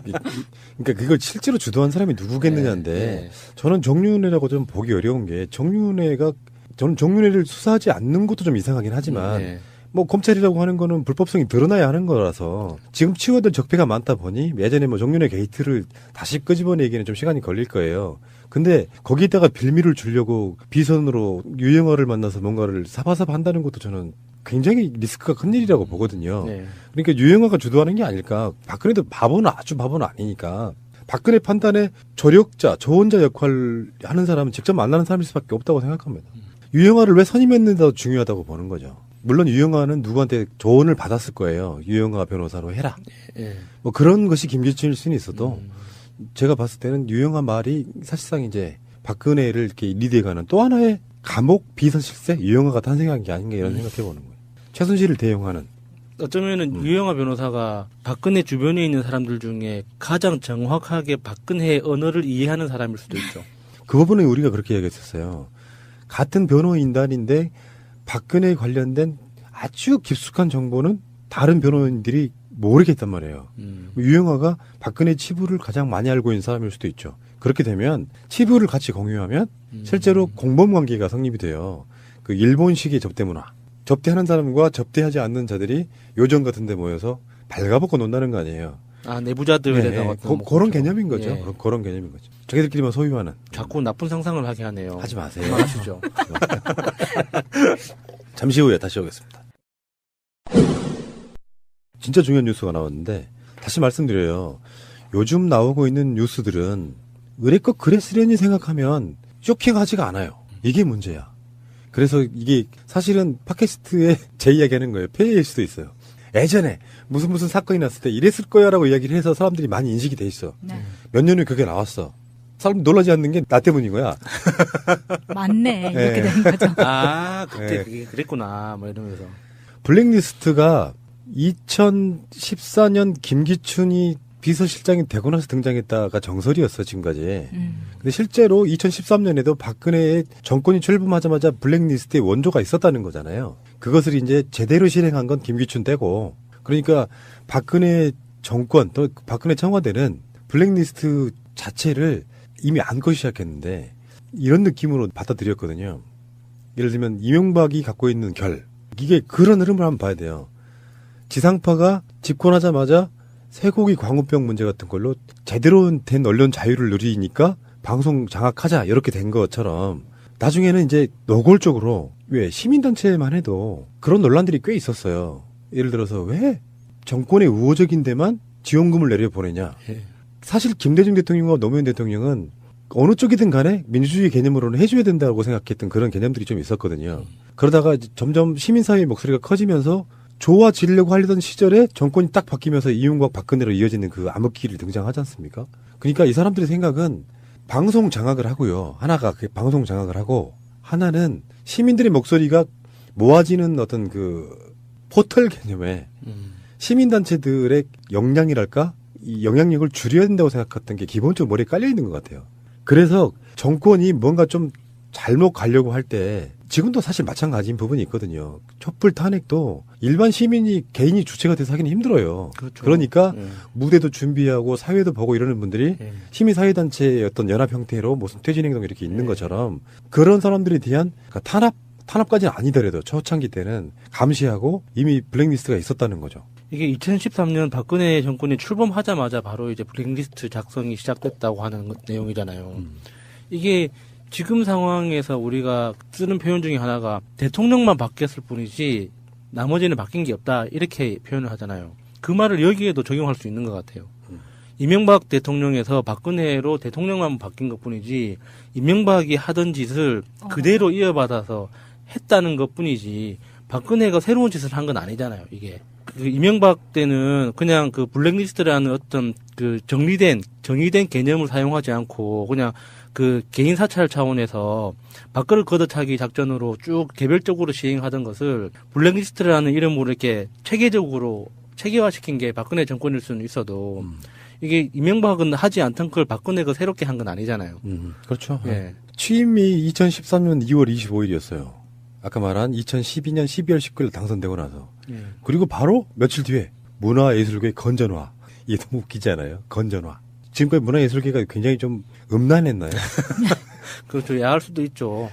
S9: 그러니까 그걸 실제로 주도한 사람이 누구겠느냐인데 저는 정윤회라고 좀 보기 어려운 게 저는 정윤회를 수사하지 않는 것도 좀 이상하긴 하지만 뭐 검찰이라고 하는 거는 불법성이 드러나야 하는 거라서 지금 치워둔 적폐가 많다 보니 예전에 뭐 정윤회 게이트를 다시 끄집어내기는 좀 시간이 걸릴 거예요. 근데 거기다가 빌미를 주려고 비선으로 유영하를 만나서 뭔가를 사바사바 한다는 것도 저는 굉장히 리스크가 큰 일이라고 보거든요. 그러니까 유영하가 주도하는 게 아닐까. 박근혜도 아주 바보는 아니니까. 박근혜 판단에 조력자, 조언자 역할을 하는 사람은 직접 만나는 사람일 수밖에 없다고 생각합니다. 유영하를 왜 선임했는지도 중요하다고 보는 거죠. 물론 유영하는 누구한테 조언을 받았을 거예요. 유영하 변호사로 해라. 뭐 그런 것이 김기춘일 수는 있어도 제가 봤을 때는 유영하 말이 사실상 이제 박근혜를 이렇게 리드해가는 또 하나의 감옥 비선 실세 유영하가 탄생한 게 아닌가 이런 생각해 보는 거예요. 최순실을 대용하는.
S10: 어쩌면은 유영하 변호사가 박근혜 주변에 있는 사람들 중에 가장 정확하게 박근혜의 언어를 이해하는 사람일 수도 있죠.
S9: 그 부분은 우리가 그렇게 얘기했었어요. 같은 변호인단인데 박근혜에 관련된 아주 깊숙한 정보는 다른 변호인들이 모르겠단 말이에요. 유영하가 박근혜 치부를 가장 많이 알고 있는 사람일 수도 있죠. 그렇게 되면 치부를 같이 공유하면 실제로 공범 관계가 성립이 돼요. 그 일본식의 접대 문화. 접대하는 사람과 접대하지 않는 자들이 요정 같은 데 모여서 발가벗고 논다는 거 아니에요.
S10: 아, 내부자들에
S9: 그런 개념인 거죠. 그런 개념인 거죠. 자기들끼리만 소유하는.
S10: 자꾸 나쁜 상상을 하게 하네요.
S9: 하지 마세요.
S10: 하시죠.
S9: 잠시 후에 다시 오겠습니다. 진짜 중요한 뉴스가 나왔는데 다시 말씀드려요. 요즘 나오고 있는 뉴스들은 의뢰껏 그랬으려니 생각하면 쇼킹하지가 않아요. 이게 문제야. 그래서 이게 사실은 팟캐스트에 제 이야기하는 거예요. 폐해일 수도 있어요. 예전에 무슨 사건이 났을 때 이랬을 거야라고 이야기를 해서 사람들이 많이 인식이 돼 있어. 몇 년 후에 그게 나왔어. 사람 놀라지 않는 게 나 때문인 거야.
S11: 맞네. 이렇게 되는 거죠.
S10: 아, 그때 그게 그랬구나. 뭐 이러면서.
S9: 블랙리스트가 2014년 김기춘이 비서실장이 되고 나서 등장했다가 정설이었어, 지금까지. 근데 실제로 2013년에도 박근혜의 정권이 출범하자마자 블랙리스트에 원조가 있었다는 거잖아요. 그것을 이제 제대로 실행한 건 김기춘 때고. 그러니까 박근혜 정권, 또 박근혜 청와대는 블랙리스트 자체를 이미 안고 시작했는데 이런 느낌으로 받아들였거든요. 예를 들면 이명박이 갖고 있는 결. 이게 그런 흐름을 한번 봐야 돼요. 지상파가 집권하자마자 쇠고기 광우병 문제 같은 걸로 제대로 된 언론 자유를 누리니까 방송 장악하자 이렇게 된 것처럼 나중에는 이제 노골적으로 왜 시민단체만 해도 그런 논란들이 꽤 있었어요. 예를 들어서 왜 정권의 우호적인 데만 지원금을 내려보내냐. 사실 김대중 대통령과 노무현 대통령은 어느 쪽이든 간에 민주주의 개념으로는 해줘야 된다고 생각했던 그런 개념들이 좀 있었거든요. 그러다가 이제 점점 시민사회의 목소리가 커지면서 좋아지려고 하려던 시절에 정권이 딱 바뀌면서 이명박 박근혜로 이어지는 그 암흑기를 등장하지 않습니까? 그러니까 이 사람들의 생각은 방송 장악을 하고요. 하나가 그 방송 장악을 하고 하나는 시민들의 목소리가 모아지는 어떤 그 포털 개념에 시민단체들의 역량이랄까? 이 영향력을 줄여야 된다고 생각했던 게 기본적으로 머리에 깔려 있는 것 같아요. 그래서 정권이 뭔가 좀 잘못 가려고 할 때 지금도 사실 마찬가지인 부분이 있거든요. 촛불 탄핵도 일반 시민이 개인이 주체가 돼서 하기는 힘들어요.
S10: 그렇죠.
S9: 그러니까 무대도 준비하고 사회도 보고 이러는 분들이 시민사회단체의 어떤 연합 형태로 무슨 퇴진행동 이렇게 있는 것처럼 그런 사람들에 대한 그러니까 탄압까지는 아니더라도 초창기 때는 감시하고 이미 블랙리스트가 있었다는 거죠.
S10: 이게 2013년 박근혜 정권이 출범하자마자 바로 이제 블랙리스트 작성이 시작됐다고 하는 내용이잖아요. 이게 지금 상황에서 우리가 쓰는 표현 중에 하나가 대통령만 바뀌었을 뿐이지 나머지는 바뀐 게 없다 이렇게 표현을 하잖아요. 그 말을 여기에도 적용할 수 있는 것 같아요. 이명박 대통령에서 박근혜로 대통령만 바뀐 것 뿐이지 이명박이 하던 짓을 그대로 이어받아서 했다는 것 뿐이지 박근혜가 새로운 짓을 한 건 아니잖아요. 이게 그 이명박 때는 그냥 그 블랙리스트라는 어떤 그 정의된 개념을 사용하지 않고 그냥 그 개인 사찰 차원에서 밥그릇 걷어차기 작전으로 쭉 개별적으로 시행하던 것을 블랙리스트라는 이름으로 이렇게 체계적으로 체계화시킨 게 박근혜 정권일 수는 있어도 이게 이명박은 하지 않던 걸 박근혜가 새롭게 한 건 아니잖아요.
S9: 그렇죠.
S10: 예.
S9: 취임이 2013년 2월 25일이었어요. 아까 말한 2012년 12월 19일 당선되고 나서. 그리고 바로 며칠 뒤에 문화예술계의 건전화. 이게 너무 웃기지 않아요? 건전화. 지금까지 문화예술계가 굉장히 좀 음란했나요?
S10: 그렇죠. 야할 수도 있죠.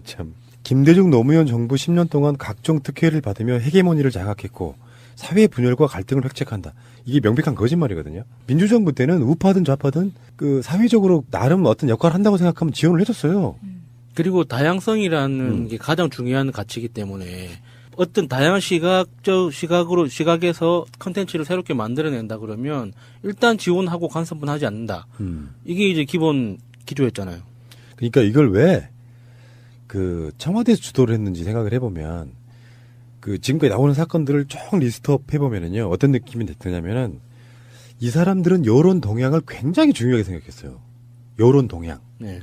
S9: 참. 김대중 노무현 정부 10년 동안 각종 특혜를 받으며 헤게모니를 장악했고 사회 분열과 갈등을 획책한다. 이게 명백한 거짓말이거든요. 민주정부 때는 우파든 좌파든 그 사회적으로 나름 어떤 역할을 한다고 생각하면 지원을 해줬어요.
S10: 그리고 다양성이라는 게 가장 중요한 가치이기 때문에 어떤 다양한 시각에서 컨텐츠를 새롭게 만들어낸다 그러면 일단 지원하고 간섭은 하지 않는다. 이게 이제 기본 기조였잖아요.
S9: 그러니까 이걸 왜 그 청와대에서 주도를 했는지 생각을 해보면 그 지금까지 나오는 사건들을 쭉 리스트업 해보면은요 어떤 느낌이 드냐면은 이 사람들은 여론 동향을 굉장히 중요하게 생각했어요. 여론 동향.
S10: 네.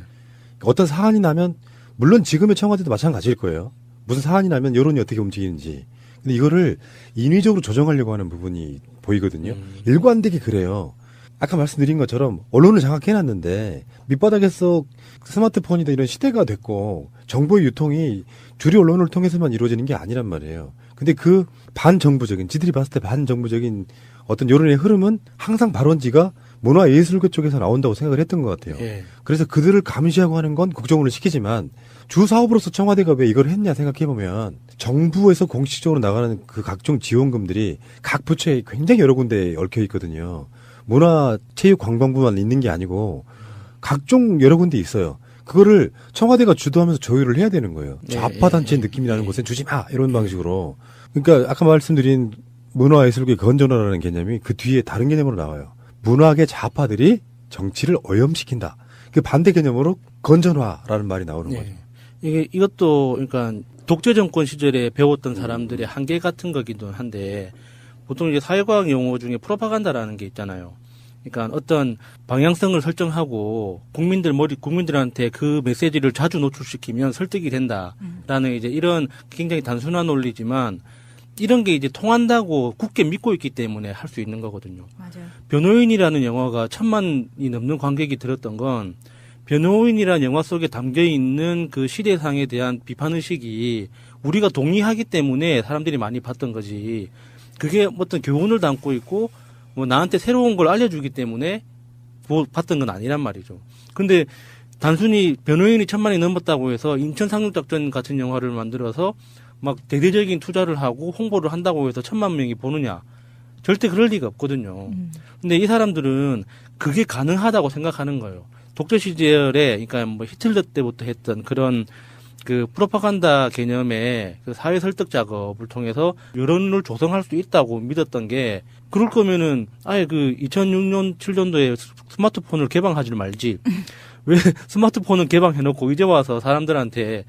S9: 어떤 사안이 나면 물론 지금의 청와대도 마찬가지일 거예요. 무슨 사안이 나면 여론이 어떻게 움직이는지. 근데 이거를 인위적으로 조정하려고 하는 부분이 보이거든요. 일관되게 그래요. 아까 말씀드린 것처럼 언론을 장악해놨는데 밑바닥에서 스마트폰이다 이런 시대가 됐고 정보의 유통이 주류 언론을 통해서만 이루어지는 게 아니란 말이에요. 근데 그 반정부적인 지들이 봤을 때 반정부적인 어떤 여론의 흐름은 항상 발원지가 문화예술계 쪽에서 나온다고 생각을 했던 것 같아요.
S10: 예.
S9: 그래서 그들을 감시하고 하는 건 국정원을 시키지만 주 사업으로서 청와대가 왜 이걸 했냐 생각해보면 정부에서 공식적으로 나가는 그 각종 지원금들이 각 부처에 굉장히 여러 군데에 얽혀 있거든요. 문화체육관광부만 있는 게 아니고 각종 여러 군데 있어요. 그거를 청와대가 주도하면서 조율을 해야 되는 거예요. 좌파 단체 느낌이 나는 곳엔 주지 마 이런 방식으로. 그러니까 아까 말씀드린 문화예술계 건전화라는 개념이 그 뒤에 다른 개념으로 나와요. 문화계 좌파들이 정치를 오염시킨다. 그 반대 개념으로 건전화라는 말이 나오는 거죠.
S10: 이것도 그러니까 독재 정권 시절에 배웠던 사람들의 한계 같은 거기도 한데 보통 이제 사회과학 용어 중에 프로파간다라는 게 있잖아요. 그러니까 어떤 방향성을 설정하고 국민들한테 그 메시지를 자주 노출시키면 설득이 된다라는 이제 이런 굉장히 단순한 논리지만 이런 게 이제 통한다고 굳게 믿고 있기 때문에 할 수 있는 거거든요.
S11: 맞아요.
S10: 변호인이라는 영화가 1000만이 넘는 관객이 들었던 건 변호인이라는 영화 속에 담겨 있는 그 시대상에 대한 비판의식이 우리가 동의하기 때문에 사람들이 많이 봤던 거지. 그게 어떤 교훈을 담고 있고 뭐 나한테 새로운 걸 알려주기 때문에 봤던 건 아니란 말이죠. 근데 단순히 변호인이 1000만이 넘었다고 해서 인천 상륙작전 같은 영화를 만들어서 막 대대적인 투자를 하고 홍보를 한다고 해서 1000만 명이 보느냐. 절대 그럴 리가 없거든요. 근데 이 사람들은 그게 가능하다고 생각하는 거예요. 독재 시절에, 그러니까 뭐 히틀러 때부터 했던 그런 그 프로파간다 개념의 그 사회 설득 작업을 통해서 여론을 조성할 수 있다고 믿었던 게 그럴 거면은 아예 그 2006년, 7년도에 스마트폰을 개방하지 말지. 왜 스마트폰은 개방해놓고 이제 와서 사람들의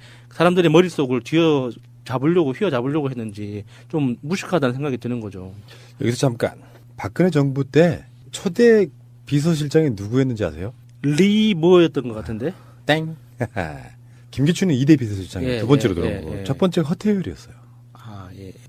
S10: 머릿속을 휘어잡으려고 했는지 좀 무식하다는 생각이 드는 거죠.
S9: 여기서 잠깐. 박근혜 정부 때 초대 비서실장이 누구였는지 아세요?
S10: 리 뭐였던 것 같은데?
S9: 땡. 김기춘은 2대 비서실장이 두 번째로 들어온 거고 첫 번째가 허태열이었어요.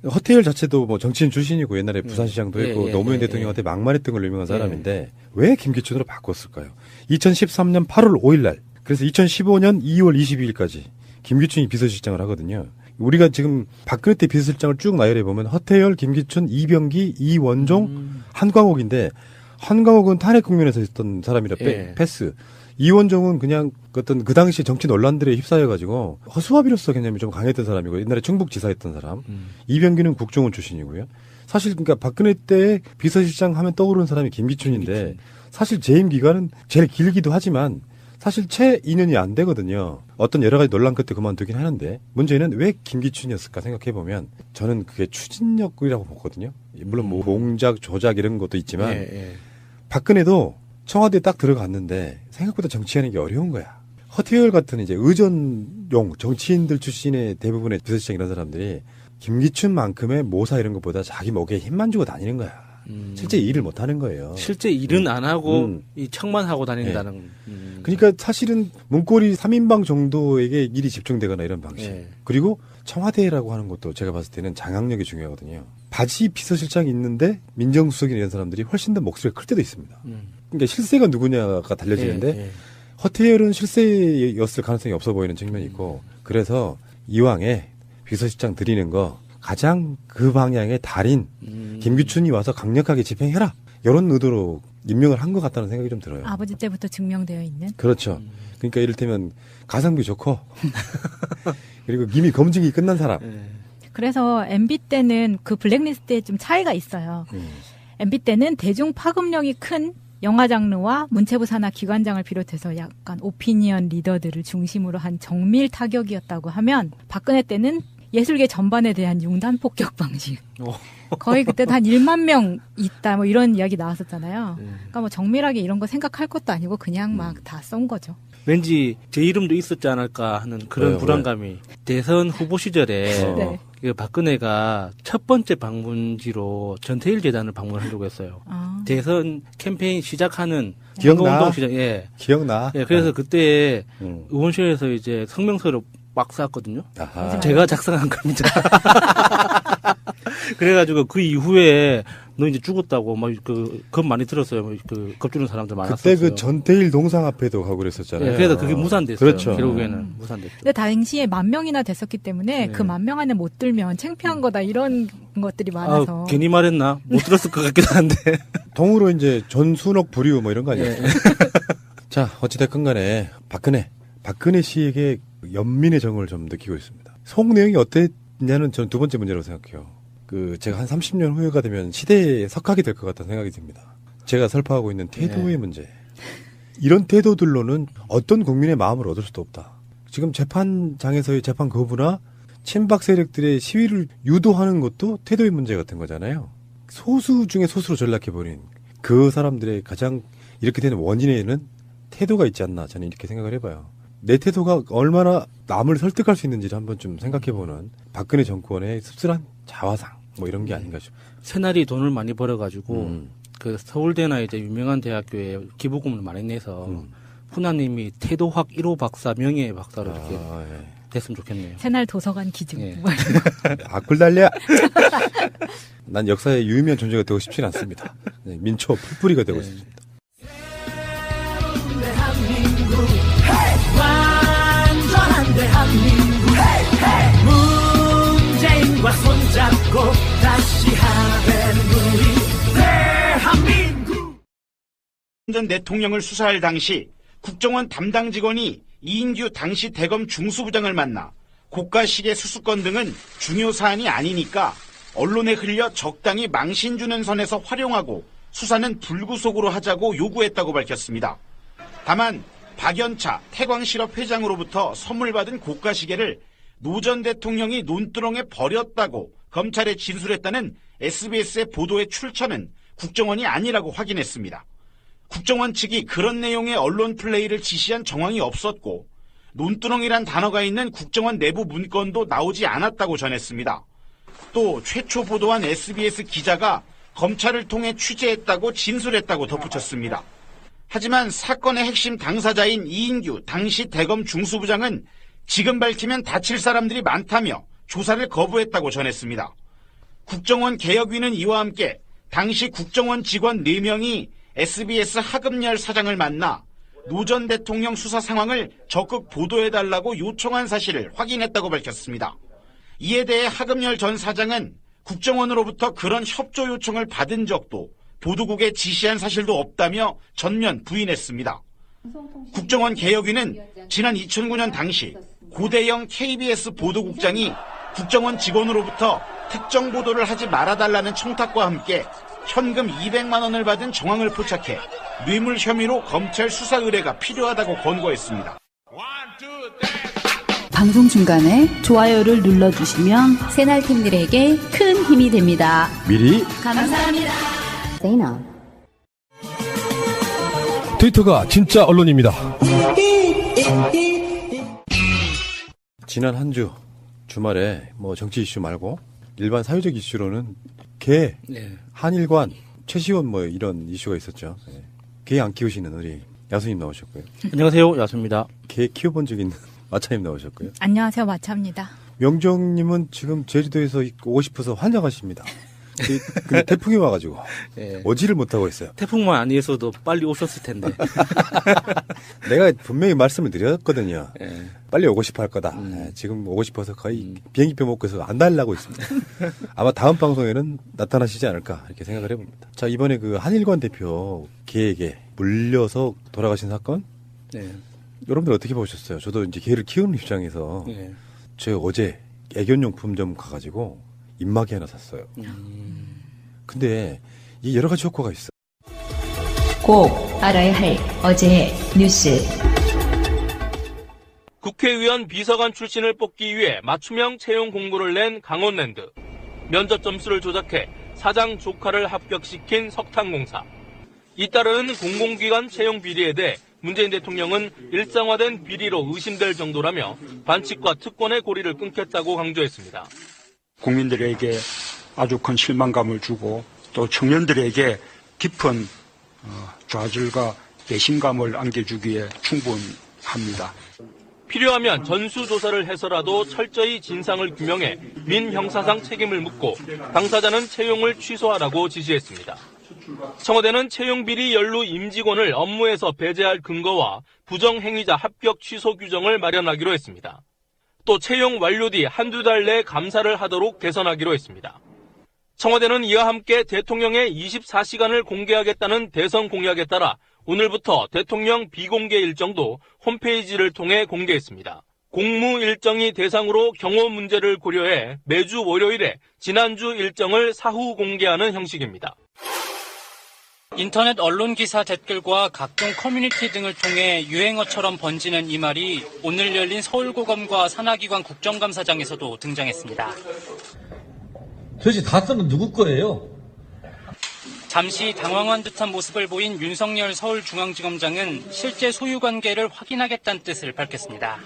S9: 허태열 자체도 뭐 정치인 출신이고 옛날에 부산시장도 했고 노무현 대통령한테 막말했던 걸로 유명한 사람인데 왜 김기춘으로 바꿨을까요? 2013년 8월 5일 날 그래서 2015년 2월 22일까지 김기춘이 비서실장을 하거든요. 우리가 지금 박근혜 때 비서실장을 쭉 나열해 보면 허태열, 김기춘, 이병기, 이원종, 한광옥인데 한광옥은 탄핵 국면에서 있던 사람이라 패스. 이원종은 그냥 어떤 그 당시 정치 논란들에 휩싸여가지고 허수아비로서 개념이 좀 강했던 사람이고 옛날에 충북지사였던 사람. 이병기는 국정원 출신이고요. 사실 그러니까 박근혜 때 비서실장 하면 떠오르는 사람이 김기춘인데 사실 재임 기간은 제일 길기도 하지만 사실 채 2년이 안 되거든요. 어떤 여러 가지 논란 끝에 그만두긴 하는데 문제는 왜 김기춘이었을까 생각해보면 저는 그게 추진력이라고 보거든요. 물론 뭐 공작, 조작 이런 것도 있지만 박근혜도 청와대에 딱 들어갔는데 생각보다 정치하는 게 어려운 거야. 허태열 같은 이제 의전용 정치인들 출신의 대부분의 비서실장 이런 사람들이 김기춘만큼의 모사 이런 것보다 자기 목에 힘만 주고 다니는 거야. 실제 일을 못 하는 거예요.
S10: 실제 일은 안 하고 이 척만 하고 다닌다는.
S9: 그러니까 사실은 문고리 3인방 정도에게 일이 집중되거나 이런 방식. 그리고 청와대라고 하는 것도 제가 봤을 때는 장악력이 중요하거든요. 바지 비서실장이 있는데 민정수석이나 이런 사람들이 훨씬 더 목소리가 클 때도 있습니다. 그러니까 실세가 누구냐가 달려지는데 허태열은 실세였을 가능성이 없어 보이는 측면이 있고 그래서 이왕에 비서실장 드리는 거 가장 그 방향의 달인 김기춘이 와서 강력하게 집행해라. 이런 의도로 임명을 한 것 같다는 생각이 좀 들어요.
S11: 아버지 때부터 증명되어 있는?
S9: 그렇죠. 그러니까 이를테면 가성비 좋고 그리고 이미 검증이 끝난 사람.
S11: 그래서 MB 때는 그 블랙리스트에 좀 차이가 있어요. MB 때는 대중 파급력이 큰 영화 장르와 문체부 산하 기관장을 비롯해서 약간 오피니언 리더들을 중심으로 한 정밀 타격이었다고 하면 박근혜 때는 예술계 전반에 대한 융단 폭격 방식. 거의 그때 한 1만 명 있다 뭐 이런 이야기 나왔었잖아요. 그러니까 뭐 정밀하게 이런 거 생각할 것도 아니고 그냥 막 다 쏜 거죠.
S10: 왠지 제 이름도 있었지 않을까 하는 그런 불안감이. 대선 후보 시절에 그 박근혜가 첫 번째 방문지로 전태일 재단을 방문하려고 했어요. 대선 캠페인 시작하는
S9: 기억나?
S10: 시작,
S9: 기억나?
S10: 그래서 그때 의원실에서 이제 성명서를 막 쌌거든요. 제가 작성한 겁니다. 그래가지고 그 이후에 너 이제 죽었다고 막 겁 많이 들었어요. 겁주는 사람들 많았어요.
S9: 그때 그 전태일 동상 앞에도 가고 그랬었잖아요.
S10: 그래서 그게 무산됐어요.
S9: 그렇죠.
S10: 결국에는 무산됐죠.
S11: 근데 당시에 10,000명이나 됐었기 때문에 그 10,000명 안에 못 들면 창피한 거다 이런 것들이 많아서.
S10: 괜히 말했나? 못 들었을 것 같기도 한데.
S9: 통으로 이제 전순옥 부류 뭐 이런 거 아니에요? 자, 어찌됐건 간에 박근혜 씨에게 연민의 정을 좀 느끼고 있습니다. 속 내용이 어땠냐는 저는 두 번째 문제라고 생각해요. 제가 한 30년 후회가 되면 시대에 석학이 될 것 같다는 생각이 듭니다. 제가 설파하고 있는 태도의 문제. 이런 태도들로는 어떤 국민의 마음을 얻을 수도 없다. 지금 재판장에서의 재판 거부나 친박 세력들의 시위를 유도하는 것도 태도의 문제 같은 거잖아요. 소수 중에 소수로 전락해버린 그 사람들의 가장 이렇게 되는 원인에는 태도가 있지 않나 저는 이렇게 생각을 해봐요. 내 태도가 얼마나 남을 설득할 수 있는지를 한번 좀 생각해보는 박근혜 정권의 씁쓸한 자화상 뭐 이런 게 아닌가 싶어요.
S10: 새날이 돈을 많이 벌어가지고 그 서울대나 이제 유명한 대학교에 기부금을 많이 내서 후나님이 태도학 1호 박사 명예 박사로 이렇게 됐으면 좋겠네요.
S11: 새날 도서관 기증.
S9: 악플 달려. 난 역사의 유의미한 존재가 되고 싶지는 않습니다. 민초 풀뿌리가 되고 싶습니다.
S12: 완전한 대한민국 문재인과 손잡고 다시 하는 우리 대한민국.
S7: 전 대통령을 수사할 당시 국정원 담당 직원이 이인규 당시 대검 중수부장을 만나 고가시계 수수권 등은 중요 사안이 아니니까 언론에 흘려 적당히 망신 주는 선에서 활용하고 수사는 불구속으로 하자고 요구했다고 밝혔습니다. 다만 박연차 태광실업 회장으로부터 선물 받은 고가시계를 노 전 대통령이 논두렁에 버렸다고 검찰에 진술했다는 SBS의 보도의 출처는 국정원이 아니라고 확인했습니다. 국정원 측이 그런 내용의 언론 플레이를 지시한 정황이 없었고 논두렁이란 단어가 있는 국정원 내부 문건도 나오지 않았다고 전했습니다. 또 최초 보도한 SBS 기자가 검찰을 통해 취재했다고 진술했다고 덧붙였습니다. 하지만 사건의 핵심 당사자인 이인규 당시 대검 중수부장은 지금 밝히면 다칠 사람들이 많다며 조사를 거부했다고 전했습니다. 국정원 개혁위는 이와 함께 당시 국정원 직원 4명이 SBS 하금열 사장을 만나 노 전 대통령 수사 상황을 적극 보도해달라고 요청한 사실을 확인했다고 밝혔습니다. 이에 대해 하금열 전 사장은 국정원으로부터 그런 협조 요청을 받은 적도 보도국에 지시한 사실도 없다며 전면 부인했습니다. 국정원 개혁위는 지난 2009년 당시 고대영 KBS 보도국장이 국정원 직원으로부터 특정 보도를 하지 말아달라는 청탁과 함께 현금 200만 원을 받은 정황을 포착해 뇌물 혐의로 검찰 수사 의뢰가 필요하다고 권고했습니다.
S8: 방송 중간에 좋아요를 눌러주시면 새날팀들에게 큰 힘이 됩니다.
S9: 미리
S8: 감사합니다.
S13: 트위터가 진짜 언론입니다.
S9: 지난 한 주 주말에 뭐 정치 이슈 말고 일반 사회적 이슈로는 개, 한일관, 최시원 뭐 이런 이슈가 있었죠. 개 안 키우시는 우리 야수님 나오셨고요.
S10: 안녕하세요, 야수입니다.
S9: 개 키워본 적 있는 마차님 나오셨고요.
S11: 안녕하세요, 마차입니다.
S9: 명정님은 지금 제주도에서 오고 싶어서 환장하십니다. 근데 태풍이 와가지고 오지를 못하고 있어요.
S10: 태풍만 아니었어도 빨리 오셨을 텐데.
S9: 내가 분명히 말씀을 드렸거든요. 빨리 오고 싶어 할 거다. 지금 오고 싶어서 거의 비행기표 먹고 해서 안 달라고 있습니다. 아마 다음 방송에는 나타나시지 않을까 이렇게 생각을 해봅니다. 자, 이번에 그 한일관 대표 개에게 물려서 돌아가신 사건? 여러분들 어떻게 보셨어요? 저도 이제 개를 키우는 입장에서 제가 어제 애견용품점 가가지고 입마개 하나 샀어요. 근데 이게 여러 가지 효과가 있어요.
S1: 꼭 알아야 할 어제의 뉴스.
S2: 국회의원 비서관 출신을 뽑기 위해 맞춤형 채용 공고를 낸 강원랜드. 면접 점수를 조작해 사장 조카를 합격시킨 석탄공사. 잇따르는 공공기관 채용 비리에 대해 문재인 대통령은 일상화된 비리로 의심될 정도라며 반칙과 특권의 고리를 끊겠다고 강조했습니다.
S3: 국민들에게 아주 큰 실망감을 주고 또 청년들에게 깊은 좌절과 배신감을 안겨주기에 충분합니다.
S2: 필요하면 전수조사를 해서라도 철저히 진상을 규명해 민형사상 책임을 묻고 당사자는 채용을 취소하라고 지시했습니다. 청와대는 채용비리 연루 임직원을 업무에서 배제할 근거와 부정행위자 합격 취소 규정을 마련하기로 했습니다. 또 채용 완료 뒤 한두 달 내 감사를 하도록 개선하기로 했습니다. 청와대는 이와 함께 대통령의 24시간을 공개하겠다는 대선 공약에 따라 오늘부터 대통령 비공개 일정도 홈페이지를 통해 공개했습니다. 공무 일정이 대상으로 경호 문제를 고려해 매주 월요일에 지난주 일정을 사후 공개하는 형식입니다.
S4: 인터넷 언론 기사 댓글과 각종 커뮤니티 등을 통해 유행어처럼 번지는 이 말이 오늘 열린 서울고검과 산하기관 국정감사장에서도 등장했습니다.
S5: 도대체 다스는 누구 거예요?
S4: 잠시 당황한 듯한 모습을 보인 윤석열 서울중앙지검장은 실제 소유관계를 확인하겠다는 뜻을 밝혔습니다.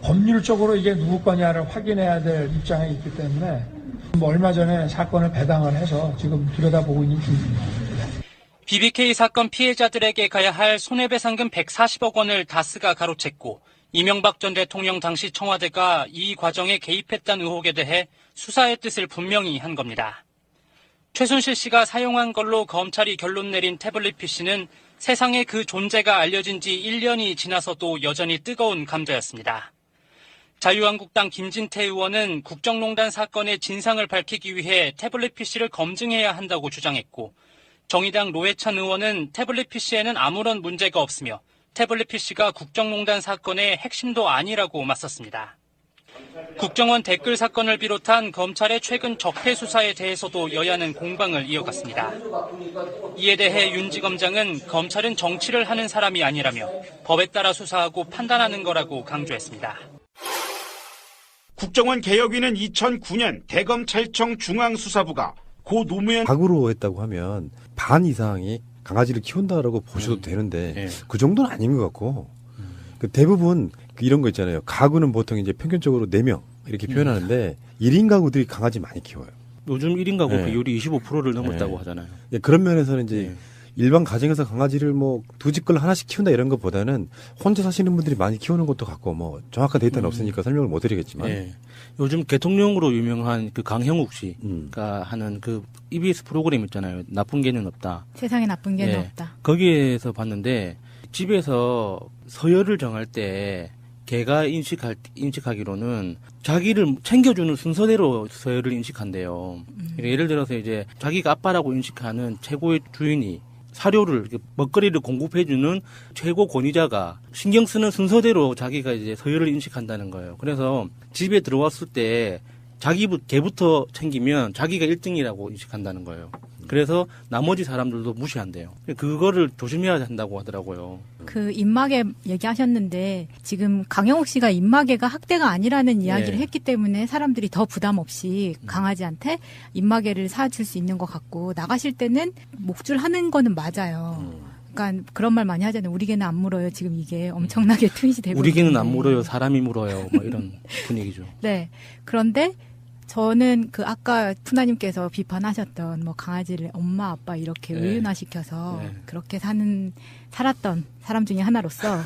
S6: 법률적으로 이게 누구 거냐를 확인해야 될 입장에 있기 때문에 얼마 전에 사건을 배당을 해서 지금 들여다보고 있는 중입니다.
S4: BBK 사건 피해자들에게 가야 할 손해배상금 140억 원을 다스가 가로챘고 이명박 전 대통령 당시 청와대가 이 과정에 개입했다는 의혹에 대해 수사의 뜻을 분명히 한 겁니다. 최순실 씨가 사용한 걸로 검찰이 결론 내린 태블릿 PC는 세상에 그 존재가 알려진 지 1년이 지나서도 여전히 뜨거운 감자였습니다. 자유한국당 김진태 의원은 국정농단 사건의 진상을 밝히기 위해 태블릿 PC를 검증해야 한다고 주장했고 정의당 노회찬 의원은 태블릿 PC에는 아무런 문제가 없으며 태블릿 PC가 국정농단 사건의 핵심도 아니라고 맞섰습니다. 국정원 댓글 사건을 비롯한 검찰의 최근 적폐 수사에 대해서도 여야는 공방을 이어갔습니다. 이에 대해 윤 지검장은 검찰은 정치를 하는 사람이 아니라며 법에 따라 수사하고 판단하는 거라고 강조했습니다.
S7: 국정원 개혁위는 2009년 대검찰청 중앙수사부가 고 노무현
S9: 각으로 했다고 하면 반 이상이 강아지를 키운다라고 보셔도 되는데 그 정도는 아닌 것 같고 그 대부분 이런 거 있잖아요. 가구는 보통 이제 평균적으로 4명 이렇게 표현하는데 1인 가구들이 강아지 많이 키워요.
S10: 요즘 1인 가구 비율이 25%를 넘었다고 하잖아요.
S9: 그런 면에서는 이제 일반 가정에서 강아지를 뭐 두 집 걸 하나씩 키운다 이런 것보다는 혼자 사시는 분들이 많이 키우는 것도 같고 뭐 정확한 데이터는 없으니까 설명을 못 드리겠지만
S10: 요즘 개통령으로 유명한 그 강형욱 씨가 하는 그 EBS 프로그램 있잖아요. 나쁜 개는 없다.
S11: 세상에 나쁜 개는 없다.
S10: 거기에서 봤는데 집에서 서열을 정할 때 개가 인식하기로는 자기를 챙겨주는 순서대로 서열을 인식한대요. 그러니까 예를 들어서 이제 자기가 아빠라고 인식하는 최고의 주인이 사료를 이렇게 먹거리를 공급해주는 최고 권위자가 신경 쓰는 순서대로 자기가 이제 서열을 인식한다는 거예요. 그래서 집에 들어왔을 때 자기 개부터 챙기면 자기가 1등이라고 인식한다는 거예요. 그래서 나머지 사람들도 무시한대요. 그거를 조심해야 한다고 하더라고요.
S11: 그 입마개 얘기하셨는데 지금 강영욱 씨가 입마개가 학대가 아니라는 이야기를 했기 때문에 사람들이 더 부담 없이 강아지한테 입마개를 사줄 수 있는 것 같고 나가실 때는 목줄 하는 거는 맞아요. 그러니까 그런 말 많이 하잖아요. 우리 개는 안 물어요. 지금 이게 엄청나게 트윗이 되고
S10: 우리 개는 안 물어요. 사람이 물어요. 뭐 이런 분위기죠.
S11: 네. 그런데 저는 그 아까 푸나님께서 비판하셨던 뭐 강아지를 엄마 아빠 이렇게 의윤화시켜서 그렇게 살았던 사람 중에 하나로서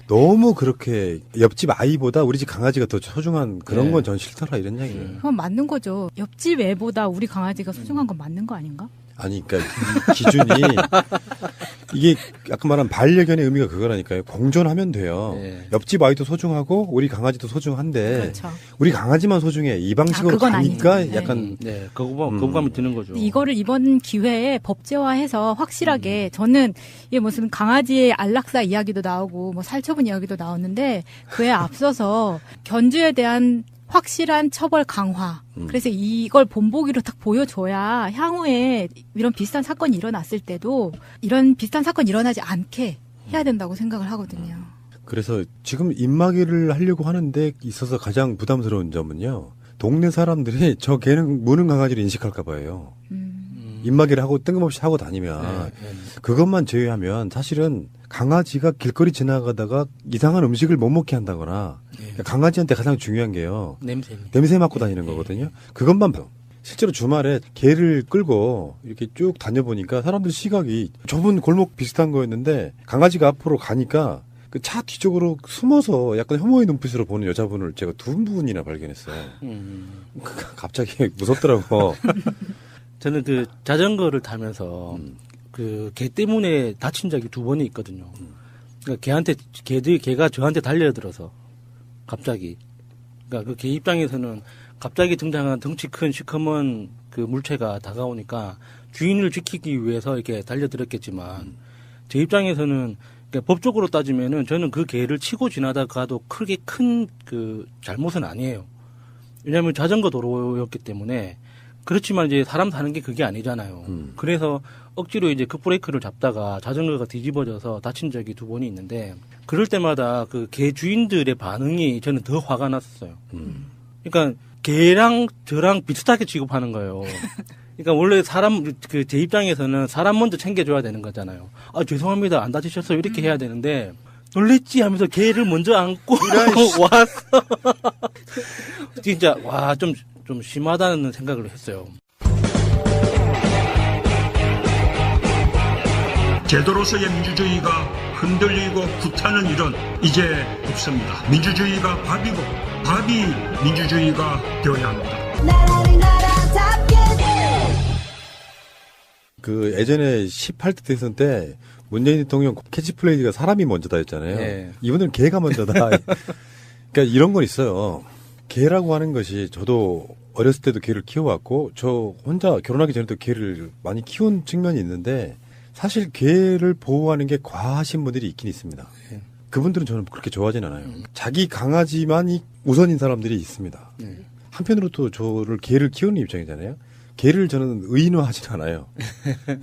S9: 너무 그렇게 옆집 아이보다 우리 집 강아지가 더 소중한 그런 건 전 싫더라 이런 얘기예요.
S11: 그건 맞는 거죠. 옆집 애보다 우리 강아지가 소중한 건 맞는 거 아닌가?
S9: 아니, 그러니까 기준이 이게 아까 말한 반려견의 의미가 그거라니까요. 공존하면 돼요. 옆집 아이도 소중하고 우리 강아지도 소중한데
S11: 그렇죠.
S9: 우리 강아지만 소중해 이 방식으로 가니까
S11: 아니에요.
S9: 약간
S10: 거부감이 드는 거죠.
S11: 이거를 이번 기회에 법제화해서 확실하게 저는 이게 무슨 강아지의 안락사 이야기도 나오고 뭐 살처분 이야기도 나오는데 그에 앞서서 견주에 대한 확실한 처벌 강화. 그래서 이걸 본보기로 딱 보여줘야 향후에 이런 비슷한 사건이 일어났을 때도 이런 비슷한 사건이 일어나지 않게 해야 된다고 생각을 하거든요.
S9: 그래서 지금 입마개를 하려고 하는데 있어서 가장 부담스러운 점은요. 동네 사람들이 저 개는 무능 강아지를 인식할까 봐요. 입마개를 하고 뜬금없이 하고 다니면 그것만 제외하면 사실은 강아지가 길거리 지나가다가 이상한 음식을 못 먹게 한다거나 강아지한테 가장 중요한 게요. 냄새 맡고 다니는 거거든요. 그것만 봐요. 실제로 주말에 개를 끌고 이렇게 쭉 다녀보니까 사람들 시각이 좁은 골목 비슷한 거였는데 강아지가 앞으로 가니까 그 차 뒤쪽으로 숨어서 약간 혐오의 눈빛으로 보는 여자분을 제가 2분이나 발견했어요. 갑자기 무섭더라고.
S10: 저는 그 자전거를 타면서 그 개 때문에 다친 적이 2번이 있거든요. 그러니까 개가 저한테 달려들어서 갑자기. 그러니까 그 개 입장에서는 갑자기 등장한 덩치 큰 시커먼 그 물체가 다가오니까 주인을 지키기 위해서 이렇게 달려들었겠지만 제 입장에서는 그러니까 법적으로 따지면은 저는 그 개를 치고 지나다가도 크게 큰 그 잘못은 아니에요. 왜냐하면 자전거 도로였기 때문에. 그렇지만 이제 사람 사는 게 그게 아니잖아요. 그래서 억지로 이제 급브레이크를 잡다가 자전거가 뒤집어져서 다친 적이 2번이 있는데 그럴 때마다 그 개 주인들의 반응이 저는 더 화가 났었어요. 그러니까 개랑 저랑 비슷하게 취급하는 거예요. 그러니까 원래 제 입장에서는 사람 먼저 챙겨줘야 되는 거잖아요. 아, 죄송합니다. 안 다치셨어요. 이렇게 해야 되는데 놀랬지 하면서 개를 먼저 안고 와서 진짜 와, 좀 심하다는 생각을 했어요.
S3: 제도로서의 민주주의가 흔들리고 구타는 일은 이제 없습니다. 민주주의가 밥이고 밥이 민주주의가 되어야 합니다.
S9: 그 예전에 18대 대선 때 문재인 대통령 캐치플레이가 사람이 먼저다 했잖아요. 이분들은 개가 먼저다. 그러니까 이런 건 있어요. 개라고 하는 것이 저도 어렸을 때도 개를 키워왔고 저 혼자 결혼하기 전에도 개를 많이 키운 측면이 있는데 사실 개를 보호하는 게 과하신 분들이 있긴 있습니다. 그분들은 저는 그렇게 좋아하진 않아요. 자기 강아지만이 우선인 사람들이 있습니다. 한편으로 또 저를 개를 키우는 입장이잖아요. 개를 저는 의인화하진 않아요.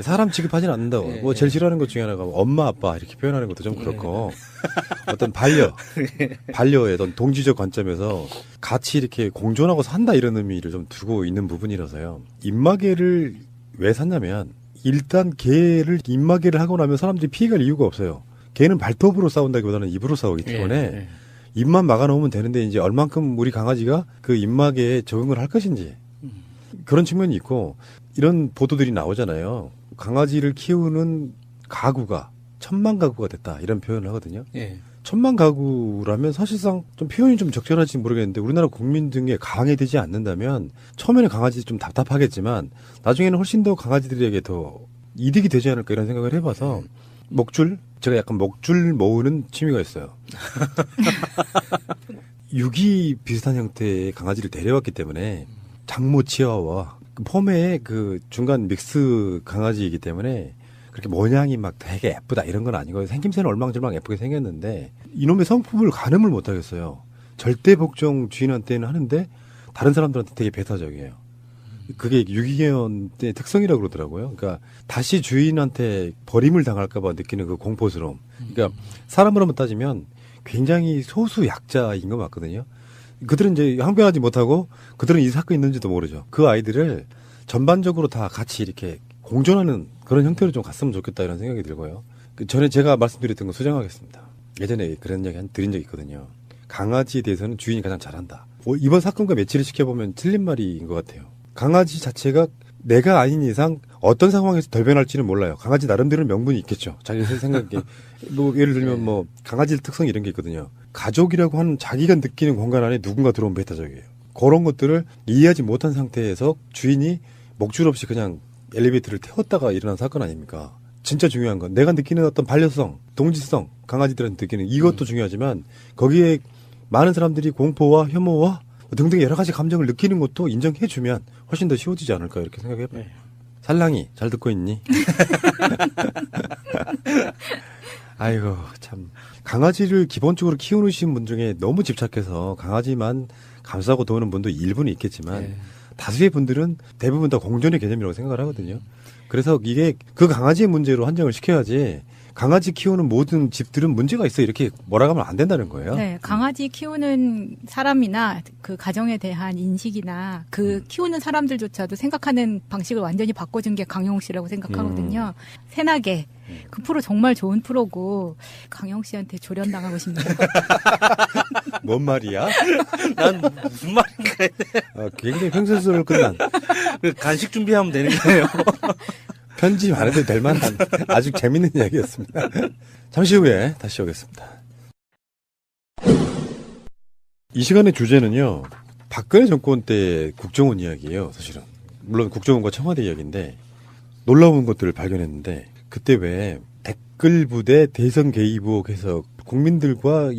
S9: 사람 취급하진 않는다고. 뭐 제일 싫어하는 것 중에 하나가 엄마 아빠 이렇게 표현하는 것도 좀 그렇고 어떤 반려의 어떤 동지적 관점에서 같이 이렇게 공존하고 산다 이런 의미를 좀 두고 있는 부분이라서요. 입마개를 왜 샀냐면 일단 개를 입마개를 하고 나면 사람들이 피해갈 이유가 없어요. 개는 발톱으로 싸운다기보다는 입으로 싸우기 때문에 입만 막아놓으면 되는데 이제 얼만큼 우리 강아지가 그 입마개에 적응을 할 것인지 그런 측면이 있고 이런 보도들이 나오잖아요. 강아지를 키우는 가구가 1000만 가구가 됐다 이런 표현을 하거든요. 1000만 가구라면 사실상 좀 표현이 좀 적절할지 모르겠는데 우리나라 국민 중에 강해되지 않는다면 처음에는 강아지 좀 답답하겠지만 나중에는 훨씬 더 강아지들에게 더 이득이 되지 않을까 이런 생각을 해봐서 목줄? 제가 약간 목줄 모으는 취미가 있어요. 유기 비슷한 형태의 강아지를 데려왔기 때문에 장모 치와와 포메의 그 중간 믹스 강아지이기 때문에 그렇게 모양이 막 되게 예쁘다 이런 건 아니고 생김새는 얼망졸망 예쁘게 생겼는데 이놈의 성품을 가늠을 못 하겠어요. 절대 복종 주인한테는 하는데 다른 사람들한테 되게 배타적이에요. 그게 유기견의 특성이라고 그러더라고요. 그러니까 다시 주인한테 버림을 당할까 봐 느끼는 그 공포스러움. 그러니까 사람으로 따지면 굉장히 소수 약자인 거 맞거든요. 그들은 이제 항변하지 못하고 그들은 이 사건이 있는지도 모르죠. 그 아이들을 전반적으로 다 같이 이렇게 공존하는 그런 형태로 좀 갔으면 좋겠다 이런 생각이 들고요. 전에 제가 말씀드렸던 거 수정하겠습니다. 예전에 그런 얘기 드린 적이 있거든요. 강아지에 대해서는 주인이 가장 잘한다. 이번 사건과 매치를 시켜보면 틀린 말인 것 같아요. 강아지 자체가 내가 아닌 이상 어떤 상황에서 돌변할지는 몰라요. 강아지 나름대로 명분이 있겠죠. 자기 생각에. 뭐 예를 들면 뭐 강아지 특성 이런 게 있거든요. 가족이라고 하는 자기가 느끼는 공간 안에 누군가 들어오면 배타적이에요. 그런 것들을 이해하지 못한 상태에서 주인이 목줄 없이 그냥 엘리베이터를 태웠다가 일어난 사건 아닙니까? 진짜 중요한 건 내가 느끼는 어떤 반려성, 동지성, 강아지들한테 느끼는 이것도 중요하지만 거기에 많은 사람들이 공포와 혐오와 등등 여러 가지 감정을 느끼는 것도 인정해주면 훨씬 더 쉬워지지 않을까 이렇게 생각해봐요. 살랑이 잘 듣고 있니? 아이고 참 강아지를 기본적으로 키우시는 분 중에 너무 집착해서 강아지만 감싸고 도는 분도 일부는 있겠지만 다수의 분들은 대부분 다 공존의 개념이라고 생각을 하거든요. 그래서 이게 그 강아지의 문제로 한정을 시켜야지 강아지 키우는 모든 집들은 문제가 있어 이렇게 몰아가면 안 된다는 거예요.
S11: 네, 강아지 키우는 사람이나 그 가정에 대한 인식이나 그 키우는 사람들조차도 생각하는 방식을 완전히 바꿔준 게 강영욱 씨라고 생각하거든요. 새나게 그 프로 정말 좋은 프로고 강영욱 씨한테 조련당하고 싶네요.
S9: 뭔 말이야?
S10: 난 무슨 말인가
S9: 굉장히 횡설수설 끝난.
S10: 간식 준비하면 되는 거예요.
S9: 편집 안 해도 될 만한 아주 재밌는 이야기였습니다. 잠시 후에 다시 오겠습니다. 이 시간의 주제는요. 박근혜 정권 때 국정원 이야기예요. 사실은. 물론 국정원과 청와대 이야기인데 놀라운 것들을 발견했는데 그때 왜 댓글 부대 대선 개입 의혹에서 국민들과